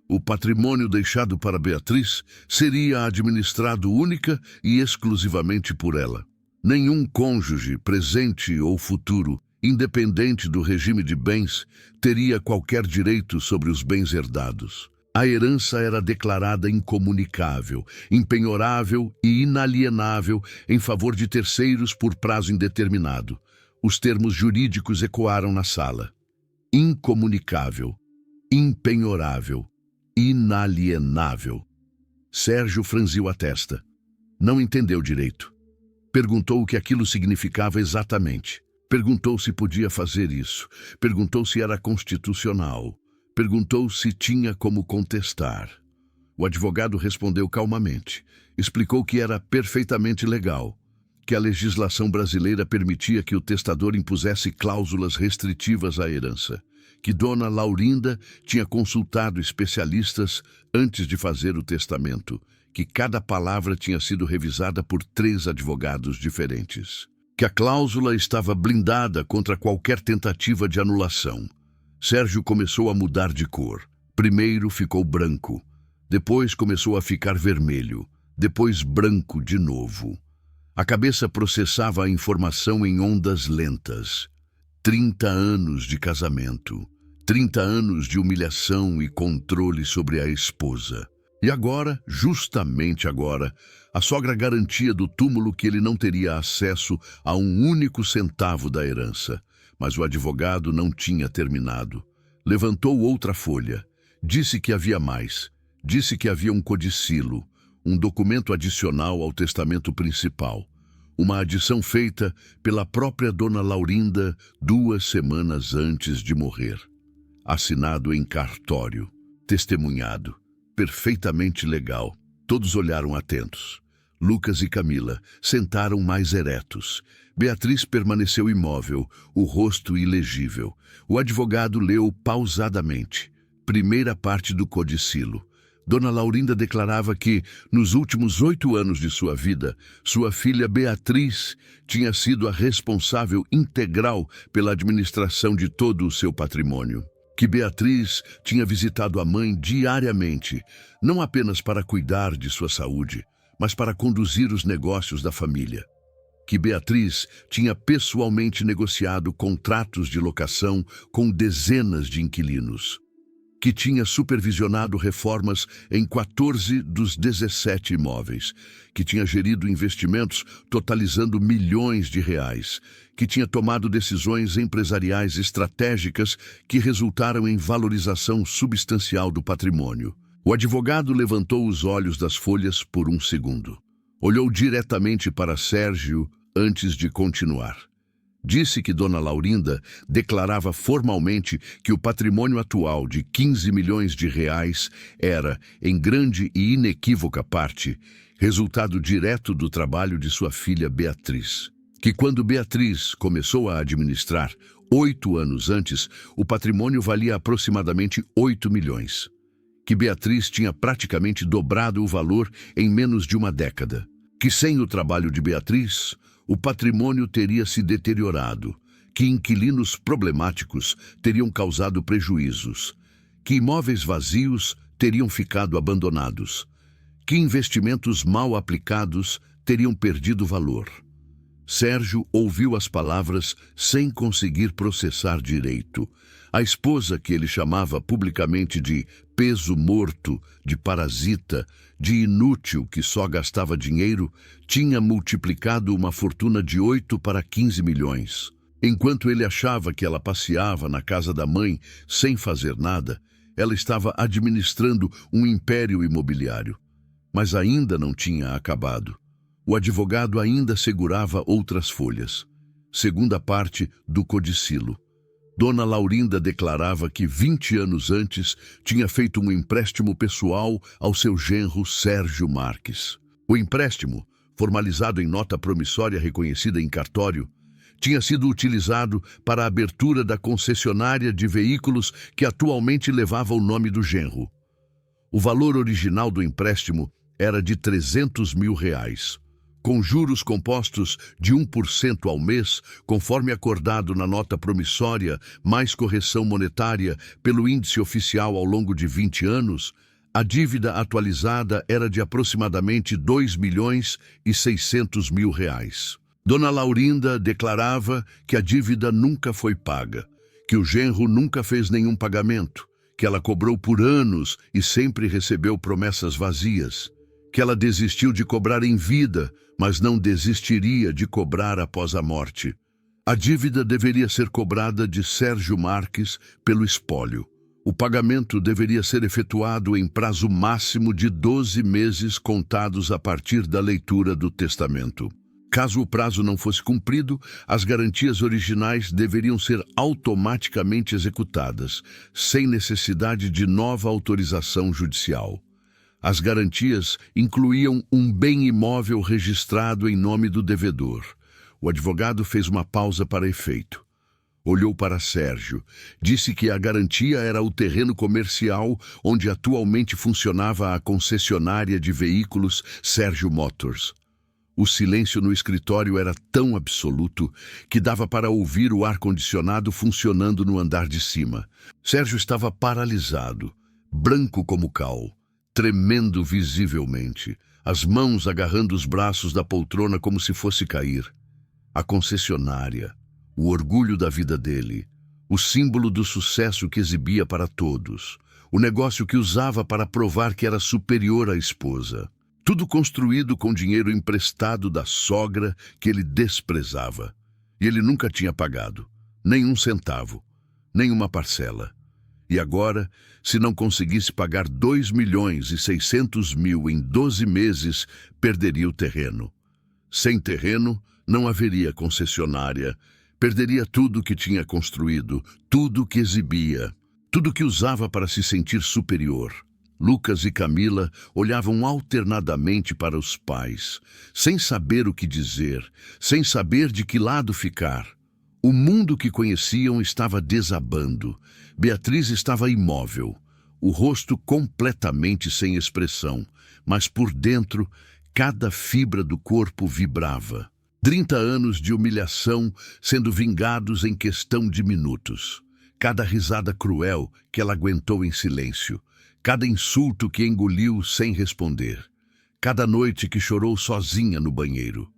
O patrimônio deixado para Beatriz seria administrado única e exclusivamente por ela. Nenhum cônjuge, presente ou futuro, independente do regime de bens, teria qualquer direito sobre os bens herdados. A herança era declarada incomunicável, impenhorável e inalienável em favor de terceiros por prazo indeterminado. Os termos jurídicos ecoaram na sala. Incomunicável, impenhorável, inalienável. Sérgio franziu a testa. Não entendeu direito. Perguntou o que aquilo significava exatamente. Perguntou se podia fazer isso. Perguntou se era constitucional. Perguntou se tinha como contestar. O advogado respondeu calmamente. Explicou que era perfeitamente legal, que a legislação brasileira permitia que o testador impusesse cláusulas restritivas à herança, que Dona Laurinda tinha consultado especialistas antes de fazer o testamento, que cada palavra tinha sido revisada por 3 advogados diferentes, que a cláusula estava blindada contra qualquer tentativa de anulação. Sérgio começou a mudar de cor. Primeiro ficou branco, depois começou a ficar vermelho, depois branco de novo. A cabeça processava a informação em ondas lentas. 30 anos de casamento, 30 anos de humilhação e controle sobre a esposa. E agora, justamente agora, a sogra garantia do túmulo que ele não teria acesso a um único centavo da herança. Mas o advogado não tinha terminado. Levantou outra folha. Disse que havia mais. Disse que havia um codicilo, um documento adicional ao testamento principal. Uma adição feita pela própria Dona Laurinda 2 semanas antes de morrer. Assinado em cartório. Testemunhado. Perfeitamente legal. Todos olharam atentos. Lucas e Camila sentaram mais eretos. Beatriz permaneceu imóvel, o rosto ilegível. O advogado leu pausadamente. Primeira parte do codicilo. Dona Laurinda declarava que, nos últimos 8 anos de sua vida, sua filha Beatriz tinha sido a responsável integral pela administração de todo o seu patrimônio. Que Beatriz tinha visitado a mãe diariamente, não apenas para cuidar de sua saúde, mas para conduzir os negócios da família. Que Beatriz tinha pessoalmente negociado contratos de locação com dezenas de inquilinos. Que tinha supervisionado reformas em 14 dos 17 imóveis, que tinha gerido investimentos totalizando milhões de reais, que tinha tomado decisões empresariais estratégicas que resultaram em valorização substancial do patrimônio. O advogado levantou os olhos das folhas por um segundo. Olhou diretamente para Sérgio antes de continuar. Disse que Dona Laurinda declarava formalmente que o patrimônio atual de 15 milhões de reais era, em grande e inequívoca parte, resultado direto do trabalho de sua filha Beatriz. Que quando Beatriz começou a administrar, 8 anos antes, o patrimônio valia aproximadamente 8 milhões. Que Beatriz tinha praticamente dobrado o valor em menos de uma década. Que sem o trabalho de Beatriz, o patrimônio teria se deteriorado, que inquilinos problemáticos teriam causado prejuízos, que imóveis vazios teriam ficado abandonados, que investimentos mal aplicados teriam perdido valor. Sérgio ouviu as palavras sem conseguir processar direito. A esposa, que ele chamava publicamente de peso morto, de parasita, de inútil que só gastava dinheiro, tinha multiplicado uma fortuna de 8 para 15 milhões. Enquanto ele achava que ela passeava na casa da mãe sem fazer nada, ela estava administrando um império imobiliário. Mas ainda não tinha acabado. O advogado ainda segurava outras folhas. Segunda parte do codicilo. Dona Laurinda declarava que 20 anos antes tinha feito um empréstimo pessoal ao seu genro Sérgio Marques. O empréstimo, formalizado em nota promissória reconhecida em cartório, tinha sido utilizado para a abertura da concessionária de veículos que atualmente levava o nome do genro. O valor original do empréstimo era de 300 mil reais. Com juros compostos de 1% ao mês, conforme acordado na nota promissória, mais correção monetária pelo índice oficial ao longo de 20 anos, a dívida atualizada era de aproximadamente 2 milhões e 600 mil reais. Dona Laurinda declarava que a dívida nunca foi paga, que o genro nunca fez nenhum pagamento, que ela cobrou por anos e sempre recebeu promessas vazias, que ela desistiu de cobrar em vida, mas não desistiria de cobrar após a morte. A dívida deveria ser cobrada de Sérgio Marques pelo espólio. O pagamento deveria ser efetuado em prazo máximo de 12 meses contados a partir da leitura do testamento. Caso o prazo não fosse cumprido, as garantias originais deveriam ser automaticamente executadas, sem necessidade de nova autorização judicial. As garantias incluíam um bem imóvel registrado em nome do devedor. O advogado fez uma pausa para efeito. Olhou para Sérgio. Disse que a garantia era o terreno comercial onde atualmente funcionava a concessionária de veículos Sérgio Motors. O silêncio no escritório era tão absoluto que dava para ouvir o ar-condicionado funcionando no andar de cima. Sérgio estava paralisado, branco como cal, tremendo visivelmente, as mãos agarrando os braços da poltrona como se fosse cair. A concessionária, o orgulho da vida dele, o símbolo do sucesso que exibia para todos, o negócio que usava para provar que era superior à esposa. Tudo construído com dinheiro emprestado da sogra que ele desprezava. E ele nunca tinha pagado, nem um centavo, nem uma parcela. E agora, se não conseguisse pagar 2 milhões e 600 mil em 12 meses, perderia o terreno. Sem terreno, não haveria concessionária. Perderia tudo que tinha construído, tudo que exibia, tudo que usava para se sentir superior. Lucas e Camila olhavam alternadamente para os pais, sem saber o que dizer, sem saber de que lado ficar. O mundo que conheciam estava desabando. Beatriz estava imóvel. o rosto completamente sem expressão, mas por dentro, cada fibra do corpo vibrava. 30 anos de humilhação sendo vingados em questão de minutos. Cada risada cruel que ela aguentou em silêncio. Cada insulto que engoliu sem responder. Cada noite que chorou sozinha no banheiro.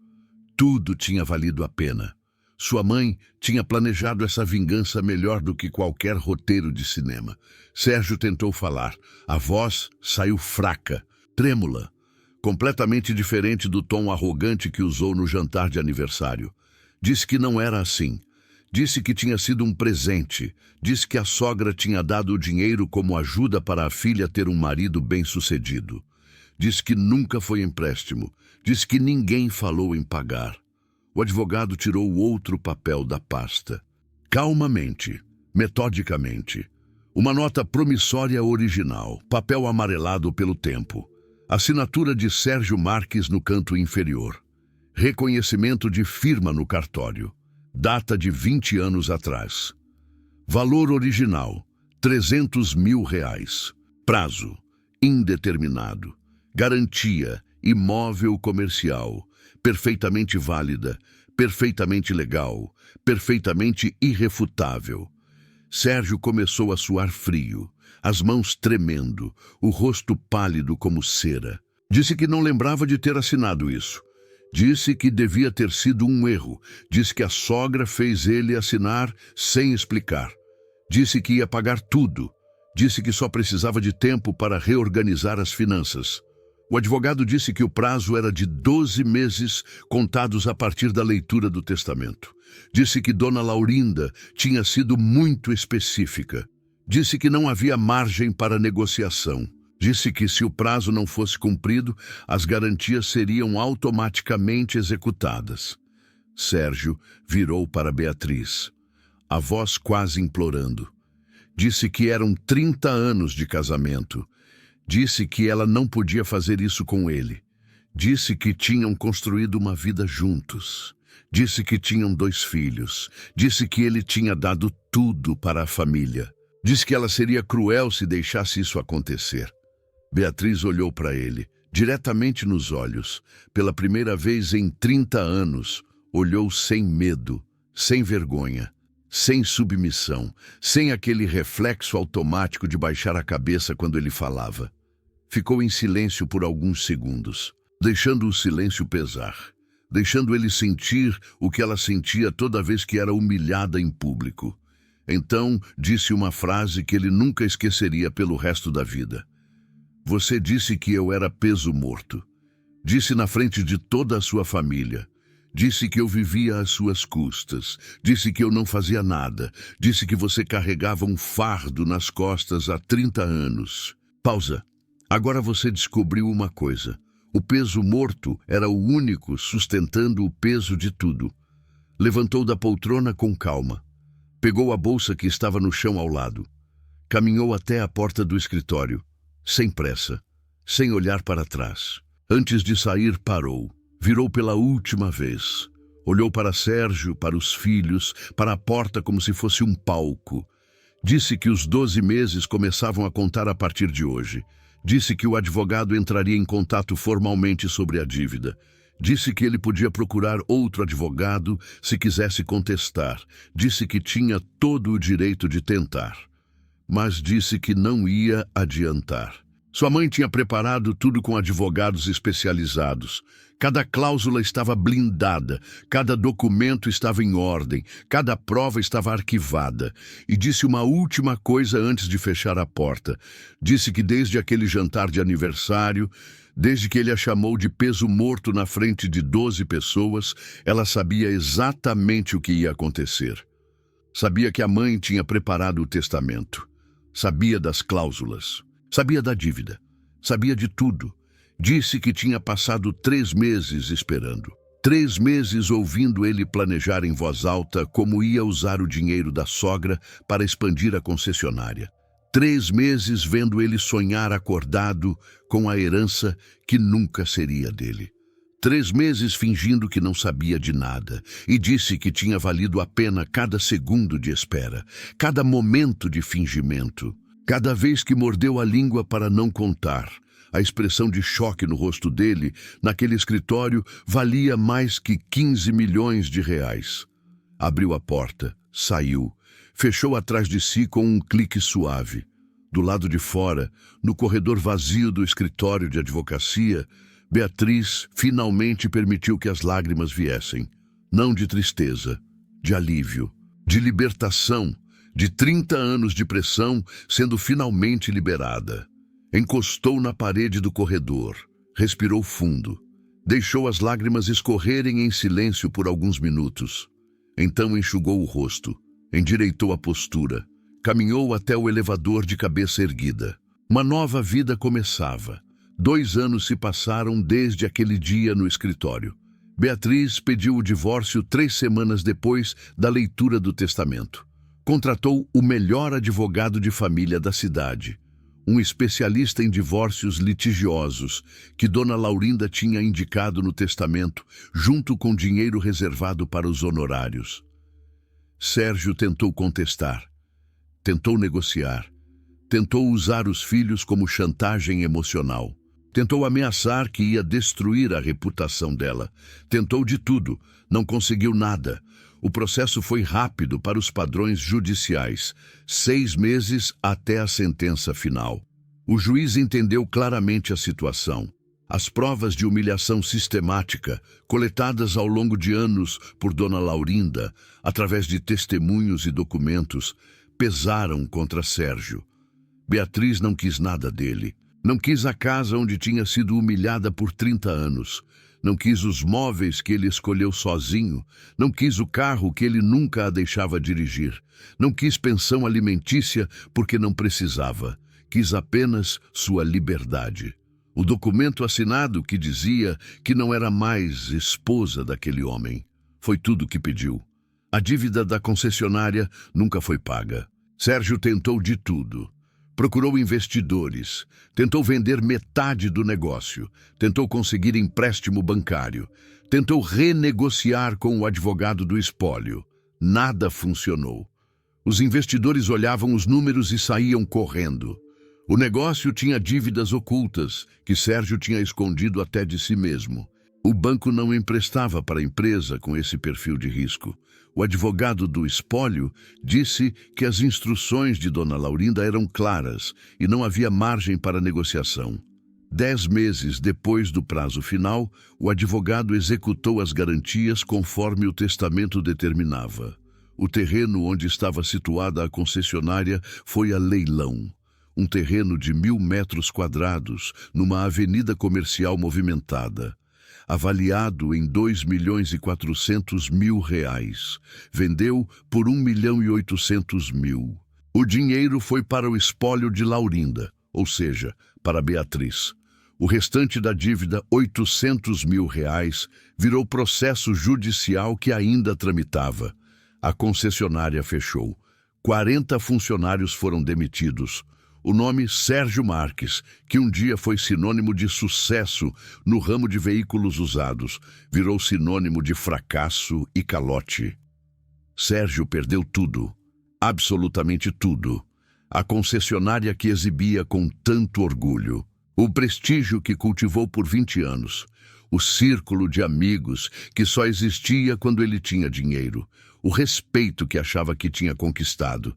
Tudo tinha valido a pena. Sua mãe tinha planejado essa vingança melhor do que qualquer roteiro de cinema. Sérgio tentou falar. A voz saiu fraca, trêmula, completamente diferente do tom arrogante que usou no jantar de aniversário. Disse que não era assim. Disse que tinha sido um presente. Disse que a sogra tinha dado o dinheiro como ajuda para a filha ter um marido bem-sucedido. Disse que nunca foi empréstimo. Disse que ninguém falou em pagar. O advogado tirou o outro papel da pasta. Calmamente, metodicamente. Uma nota promissória original, papel amarelado pelo tempo. Assinatura de Sérgio Marques no canto inferior. Reconhecimento de firma no cartório. Data de 20 anos atrás. Valor original, R$300 mil. Prazo, indeterminado. Garantia, imóvel comercial. Perfeitamente válida, perfeitamente legal, perfeitamente irrefutável. Sérgio começou a suar frio, as mãos tremendo, o rosto pálido como cera. Disse que não lembrava de ter assinado isso. Disse que devia ter sido um erro. Disse que a sogra fez ele assinar sem explicar. Disse que ia pagar tudo. Disse que só precisava de tempo para reorganizar as finanças. O advogado disse que o prazo era de 12 meses, contados a partir da leitura do testamento. Disse que Dona Laurinda tinha sido muito específica. Disse que não havia margem para negociação. Disse que se o prazo não fosse cumprido, as garantias seriam automaticamente executadas. Sérgio virou para Beatriz, a voz quase implorando. Disse que eram 30 anos de casamento. Disse que ela não podia fazer isso com ele. Disse que tinham construído uma vida juntos. Disse que tinham 2 filhos. Disse que ele tinha dado tudo para a família. Disse que ela seria cruel se deixasse isso acontecer. Beatriz olhou para ele, diretamente nos olhos. Pela primeira vez em 30 anos, olhou sem medo, sem vergonha, sem submissão, sem aquele reflexo automático de baixar a cabeça quando ele falava. Ficou em silêncio por alguns segundos, deixando o silêncio pesar, deixando ele sentir o que ela sentia toda vez que era humilhada em público. Então disse uma frase que ele nunca esqueceria pelo resto da vida. Você disse que eu era peso morto. Disse na frente de toda a sua família. Disse que eu vivia às suas custas. Disse que eu não fazia nada. Disse que você carregava um fardo nas costas há 30 anos. Pausa. Agora você descobriu uma coisa. O peso morto era o único sustentando o peso de tudo. Levantou da poltrona com calma. Pegou a bolsa que estava no chão ao lado. Caminhou até a porta do escritório. Sem pressa, sem olhar para trás. Antes de sair, parou. Virou pela última vez. Olhou para Sérgio, para os filhos, para a porta como se fosse um palco. Disse que os 12 meses começavam a contar a partir de hoje. Disse que o advogado entraria em contato formalmente sobre a dívida. Disse que ele podia procurar outro advogado se quisesse contestar. Disse que tinha todo o direito de tentar. Mas disse que não ia adiantar. Sua mãe tinha preparado tudo com advogados especializados. Cada cláusula estava blindada, cada documento estava em ordem, cada prova estava arquivada. E disse uma última coisa antes de fechar a porta. Disse que desde aquele jantar de aniversário, desde que ele a chamou de peso morto na frente de 12 pessoas, ela sabia exatamente o que ia acontecer. Sabia que a mãe tinha preparado o testamento. Sabia das cláusulas. Sabia da dívida. Sabia de tudo. Disse que tinha passado 3 meses esperando. 3 meses ouvindo ele planejar em voz alta como ia usar o dinheiro da sogra para expandir a concessionária. 3 meses vendo ele sonhar acordado com a herança que nunca seria dele. 3 meses fingindo que não sabia de nada, e disse que tinha valido a pena cada segundo de espera, cada momento de fingimento. Cada vez que mordeu a língua para não contar, a expressão de choque no rosto dele, naquele escritório, valia mais que 15 milhões de reais. Abriu a porta, saiu, fechou atrás de si com um clique suave. Do lado de fora, no corredor vazio do escritório de advocacia, Beatriz finalmente permitiu que as lágrimas viessem. Não de tristeza, de alívio, de libertação, de 30 anos de pressão sendo finalmente liberada. Encostou na parede do corredor, respirou fundo, deixou as lágrimas escorrerem em silêncio por alguns minutos. Então enxugou o rosto, endireitou a postura, caminhou até o elevador de cabeça erguida. Uma nova vida começava. 2 anos se passaram desde aquele dia no escritório. Beatriz pediu o divórcio 3 semanas depois da leitura do testamento. Contratou o melhor advogado de família da cidade, um especialista em divórcios litigiosos que Dona Laurinda tinha indicado no testamento, junto com dinheiro reservado para os honorários. Sérgio tentou contestar, tentou negociar, tentou usar os filhos como chantagem emocional, tentou ameaçar que ia destruir a reputação dela, tentou de tudo, não conseguiu nada. O processo foi rápido para os padrões judiciais, 6 meses até a sentença final. O juiz entendeu claramente a situação. As provas de humilhação sistemática, coletadas ao longo de anos por Dona Laurinda, através de testemunhos e documentos, pesaram contra Sérgio. Beatriz não quis nada dele. Não quis a casa onde tinha sido humilhada por 30 anos. Não quis os móveis que ele escolheu sozinho. Não quis o carro que ele nunca a deixava dirigir. Não quis pensão alimentícia porque não precisava. Quis apenas sua liberdade. O documento assinado que dizia que não era mais esposa daquele homem. Foi tudo o que pediu. A dívida da concessionária nunca foi paga. Sérgio tentou de tudo. Procurou investidores, tentou vender metade do negócio, tentou conseguir empréstimo bancário, tentou renegociar com o advogado do espólio. Nada funcionou. Os investidores olhavam os números e saíam correndo. O negócio tinha dívidas ocultas, que Sérgio tinha escondido até de si mesmo. O banco não emprestava para a empresa com esse perfil de risco. O advogado do espólio disse que as instruções de Dona Laurinda eram claras e não havia margem para negociação. 10 meses depois do prazo final, o advogado executou as garantias conforme o testamento determinava. O terreno onde estava situada a concessionária foi a leilão. Um terreno de 1.000 metros quadrados, numa avenida comercial movimentada. Avaliado em R$ 2.400.000. Vendeu por R$ 1.800.000. O dinheiro foi para o espólio de Laurinda, ou seja, para Beatriz. O restante da dívida, R$ 800.000, virou processo judicial que ainda tramitava. A concessionária fechou. 40 funcionários foram demitidos. O nome Sérgio Marques, que um dia foi sinônimo de sucesso no ramo de veículos usados, virou sinônimo de fracasso e calote. Sérgio perdeu tudo, absolutamente tudo. A concessionária que exibia com tanto orgulho, o prestígio que cultivou por 20 anos, o círculo de amigos que só existia quando ele tinha dinheiro, o respeito que achava que tinha conquistado.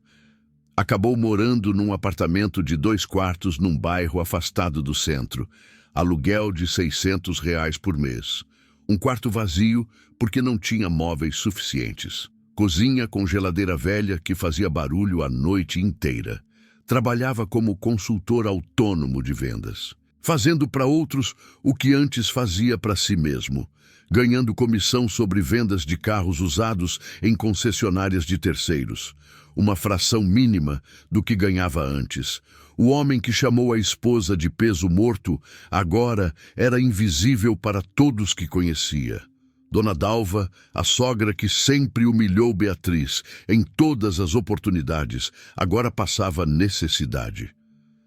Acabou morando num apartamento de 2 quartos num bairro afastado do centro. Aluguel de R$ 600 por mês. Um quarto vazio porque não tinha móveis suficientes. Cozinha com geladeira velha que fazia barulho a noite inteira. Trabalhava como consultor autônomo de vendas, fazendo para outros o que antes fazia para si mesmo, ganhando comissão sobre vendas de carros usados em concessionárias de terceiros. Uma fração mínima do que ganhava antes. O homem que chamou a esposa de peso morto agora era invisível para todos que conhecia. Dona Dalva, a sogra que sempre humilhou Beatriz em todas as oportunidades, agora passava necessidade.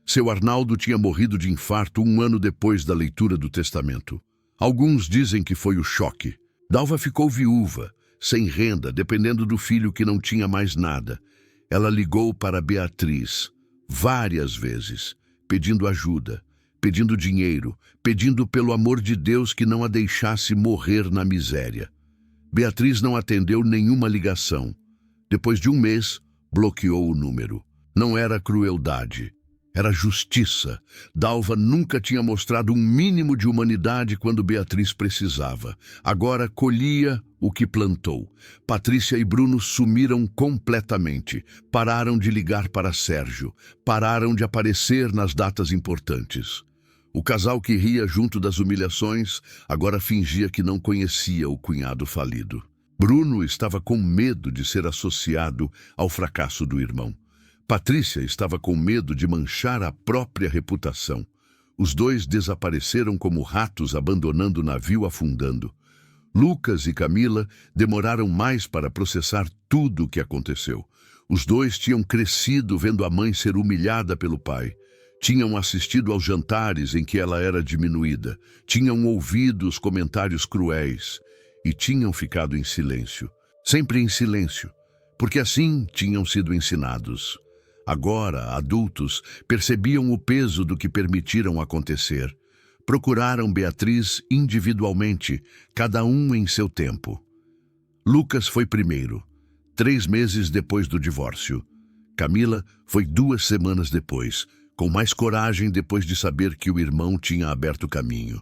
Seu Arnaldo tinha morrido de infarto 1 ano depois da leitura do testamento. Alguns dizem que foi o choque. Dalva ficou viúva, sem renda, dependendo do filho que não tinha mais nada. Ela ligou para Beatriz. várias vezes, pedindo ajuda, pedindo dinheiro, pedindo pelo amor de Deus que não a deixasse morrer na miséria. Beatriz não atendeu nenhuma ligação. Depois de um mês, bloqueou o número. Não era crueldade, era justiça. Dalva nunca tinha mostrado um mínimo de humanidade quando Beatriz precisava. Agora colhia o que plantou. Patrícia e Bruno sumiram completamente. Pararam de ligar para Sérgio. Pararam de aparecer nas datas importantes. O casal que ria junto das humilhações agora fingia que não conhecia o cunhado falido. Bruno estava com medo de ser associado ao fracasso do irmão. Patrícia estava com medo de manchar a própria reputação. Os dois desapareceram como ratos abandonando o navio afundando. Lucas e Camila demoraram mais para processar tudo o que aconteceu. Os dois tinham crescido vendo a mãe ser humilhada pelo pai. Tinham assistido aos jantares em que ela era diminuída. Tinham ouvido os comentários cruéis. E tinham ficado em silêncio. Sempre em silêncio, porque assim tinham sido ensinados. Agora, adultos, percebiam o peso do que permitiram acontecer. Procuraram Beatriz individualmente, cada um em seu tempo. Lucas foi primeiro, 3 meses depois do divórcio. Camila foi 2 semanas depois, com mais coragem depois de saber que o irmão tinha aberto caminho.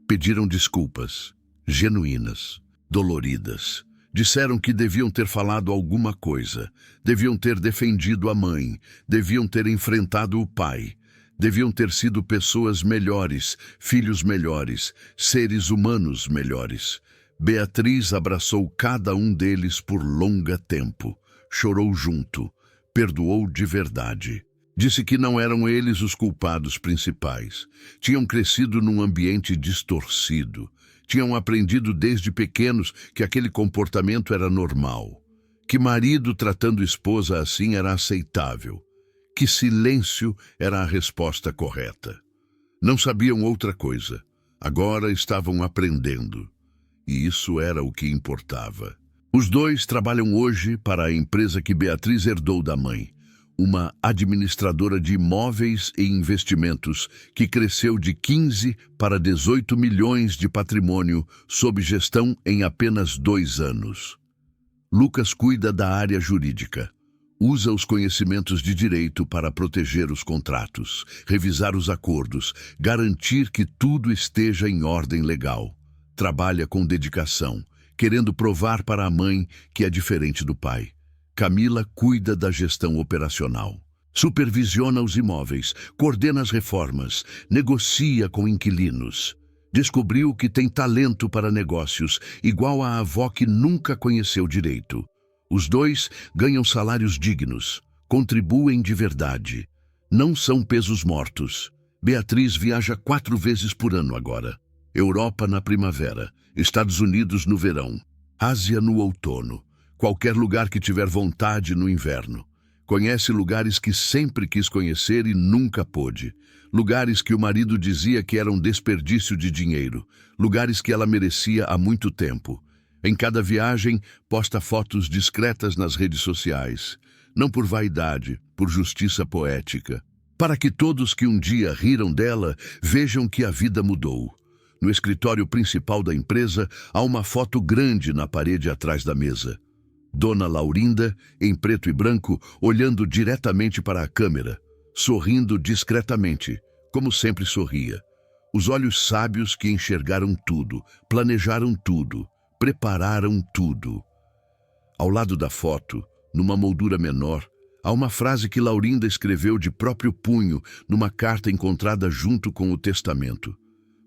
Pediram desculpas, genuínas, doloridas. Disseram que deviam ter falado alguma coisa, deviam ter defendido a mãe, deviam ter enfrentado o pai, deviam ter sido pessoas melhores, filhos melhores, seres humanos melhores. Beatriz abraçou cada um deles por longo tempo, chorou junto, perdoou de verdade. Disse que não eram eles os culpados principais. Tinham crescido num ambiente distorcido. Tinham aprendido desde pequenos que aquele comportamento era normal, que marido tratando esposa assim era aceitável, que silêncio era a resposta correta. Não sabiam outra coisa. Agora estavam aprendendo. E isso era o que importava. Os dois trabalham hoje para a empresa que Beatriz herdou da mãe, uma administradora de imóveis e investimentos que cresceu de 15 para 18 milhões de patrimônio sob gestão em apenas 2 anos. Lucas cuida da área jurídica. Usa os conhecimentos de direito para proteger os contratos, revisar os acordos, garantir que tudo esteja em ordem legal. Trabalha com dedicação, querendo provar para a mãe que é diferente do pai. Camila cuida da gestão operacional. Supervisiona os imóveis, coordena as reformas, negocia com inquilinos. Descobriu que tem talento para negócios, igual à avó que nunca conheceu direito. Os dois ganham salários dignos, contribuem de verdade. Não são pesos mortos. Beatriz viaja 4 vezes por ano agora. Europa na primavera, Estados Unidos no verão, Ásia no outono. Qualquer lugar que tiver vontade no inverno. Conhece lugares que sempre quis conhecer e nunca pôde. Lugares que o marido dizia que eram desperdício de dinheiro. Lugares que ela merecia há muito tempo. Em cada viagem, posta fotos discretas nas redes sociais. Não por vaidade, por justiça poética. Para que todos que um dia riram dela vejam que a vida mudou. No escritório principal da empresa, há uma foto grande na parede atrás da mesa. Dona Laurinda, em preto e branco, olhando diretamente para a câmera, sorrindo discretamente, como sempre sorria. Os olhos sábios que enxergaram tudo, planejaram tudo, prepararam tudo. Ao lado da foto, numa moldura menor, há uma frase que Laurinda escreveu de próprio punho numa carta encontrada junto com o testamento.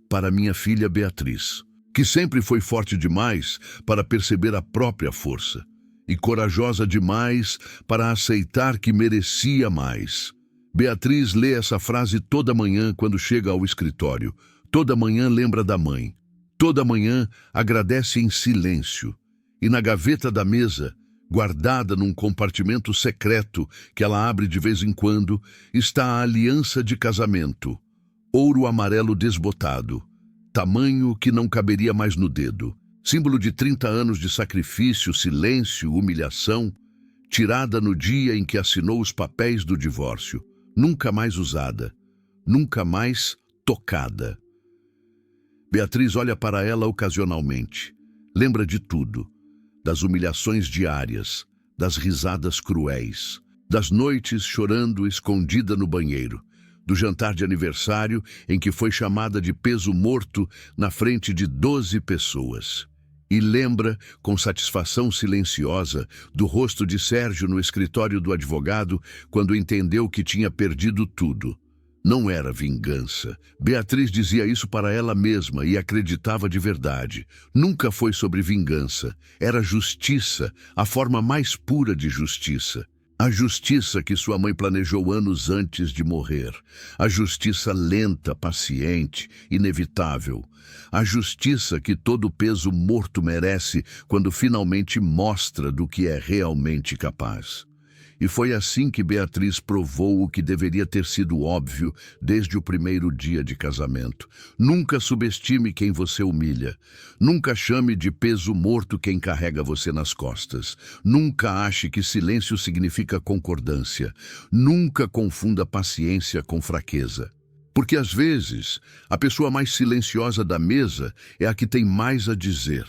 Para minha filha Beatriz, que sempre foi forte demais para perceber a própria força. E corajosa demais para aceitar que merecia mais. Beatriz lê essa frase toda manhã quando chega ao escritório. Toda manhã lembra da mãe. Toda manhã agradece em silêncio. E na gaveta da mesa, guardada num compartimento secreto que ela abre de vez em quando, está a aliança de casamento. Ouro amarelo desbotado. Tamanho que não caberia mais no dedo. Símbolo de 30 anos de sacrifício, silêncio, humilhação, tirada no dia em que assinou os papéis do divórcio, nunca mais usada, nunca mais tocada. Beatriz olha para ela ocasionalmente. Lembra de tudo, das humilhações diárias, das risadas cruéis, das noites chorando escondida no banheiro, do jantar de aniversário em que foi chamada de peso morto na frente de 12 pessoas. E lembra, com satisfação silenciosa, do rosto de Sérgio no escritório do advogado quando entendeu que tinha perdido tudo. Não era vingança. Beatriz dizia isso para ela mesma e acreditava de verdade. Nunca foi sobre vingança. Era justiça, a forma mais pura de justiça. A justiça que sua mãe planejou anos antes de morrer. A justiça lenta, paciente, inevitável. A justiça que todo peso morto merece quando finalmente mostra do que é realmente capaz. E foi assim que Beatriz provou o que deveria ter sido óbvio desde o primeiro dia de casamento. Nunca subestime quem você humilha. Nunca chame de peso morto quem carrega você nas costas. Nunca ache que silêncio significa concordância. Nunca confunda paciência com fraqueza. Porque às vezes, a pessoa mais silenciosa da mesa é a que tem mais a dizer.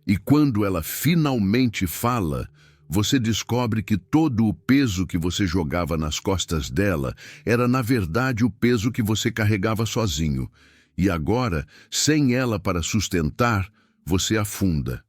E quando ela finalmente fala, você descobre que todo o peso que você jogava nas costas dela era, na verdade, o peso que você carregava sozinho. E agora, sem ela para sustentar, você afunda.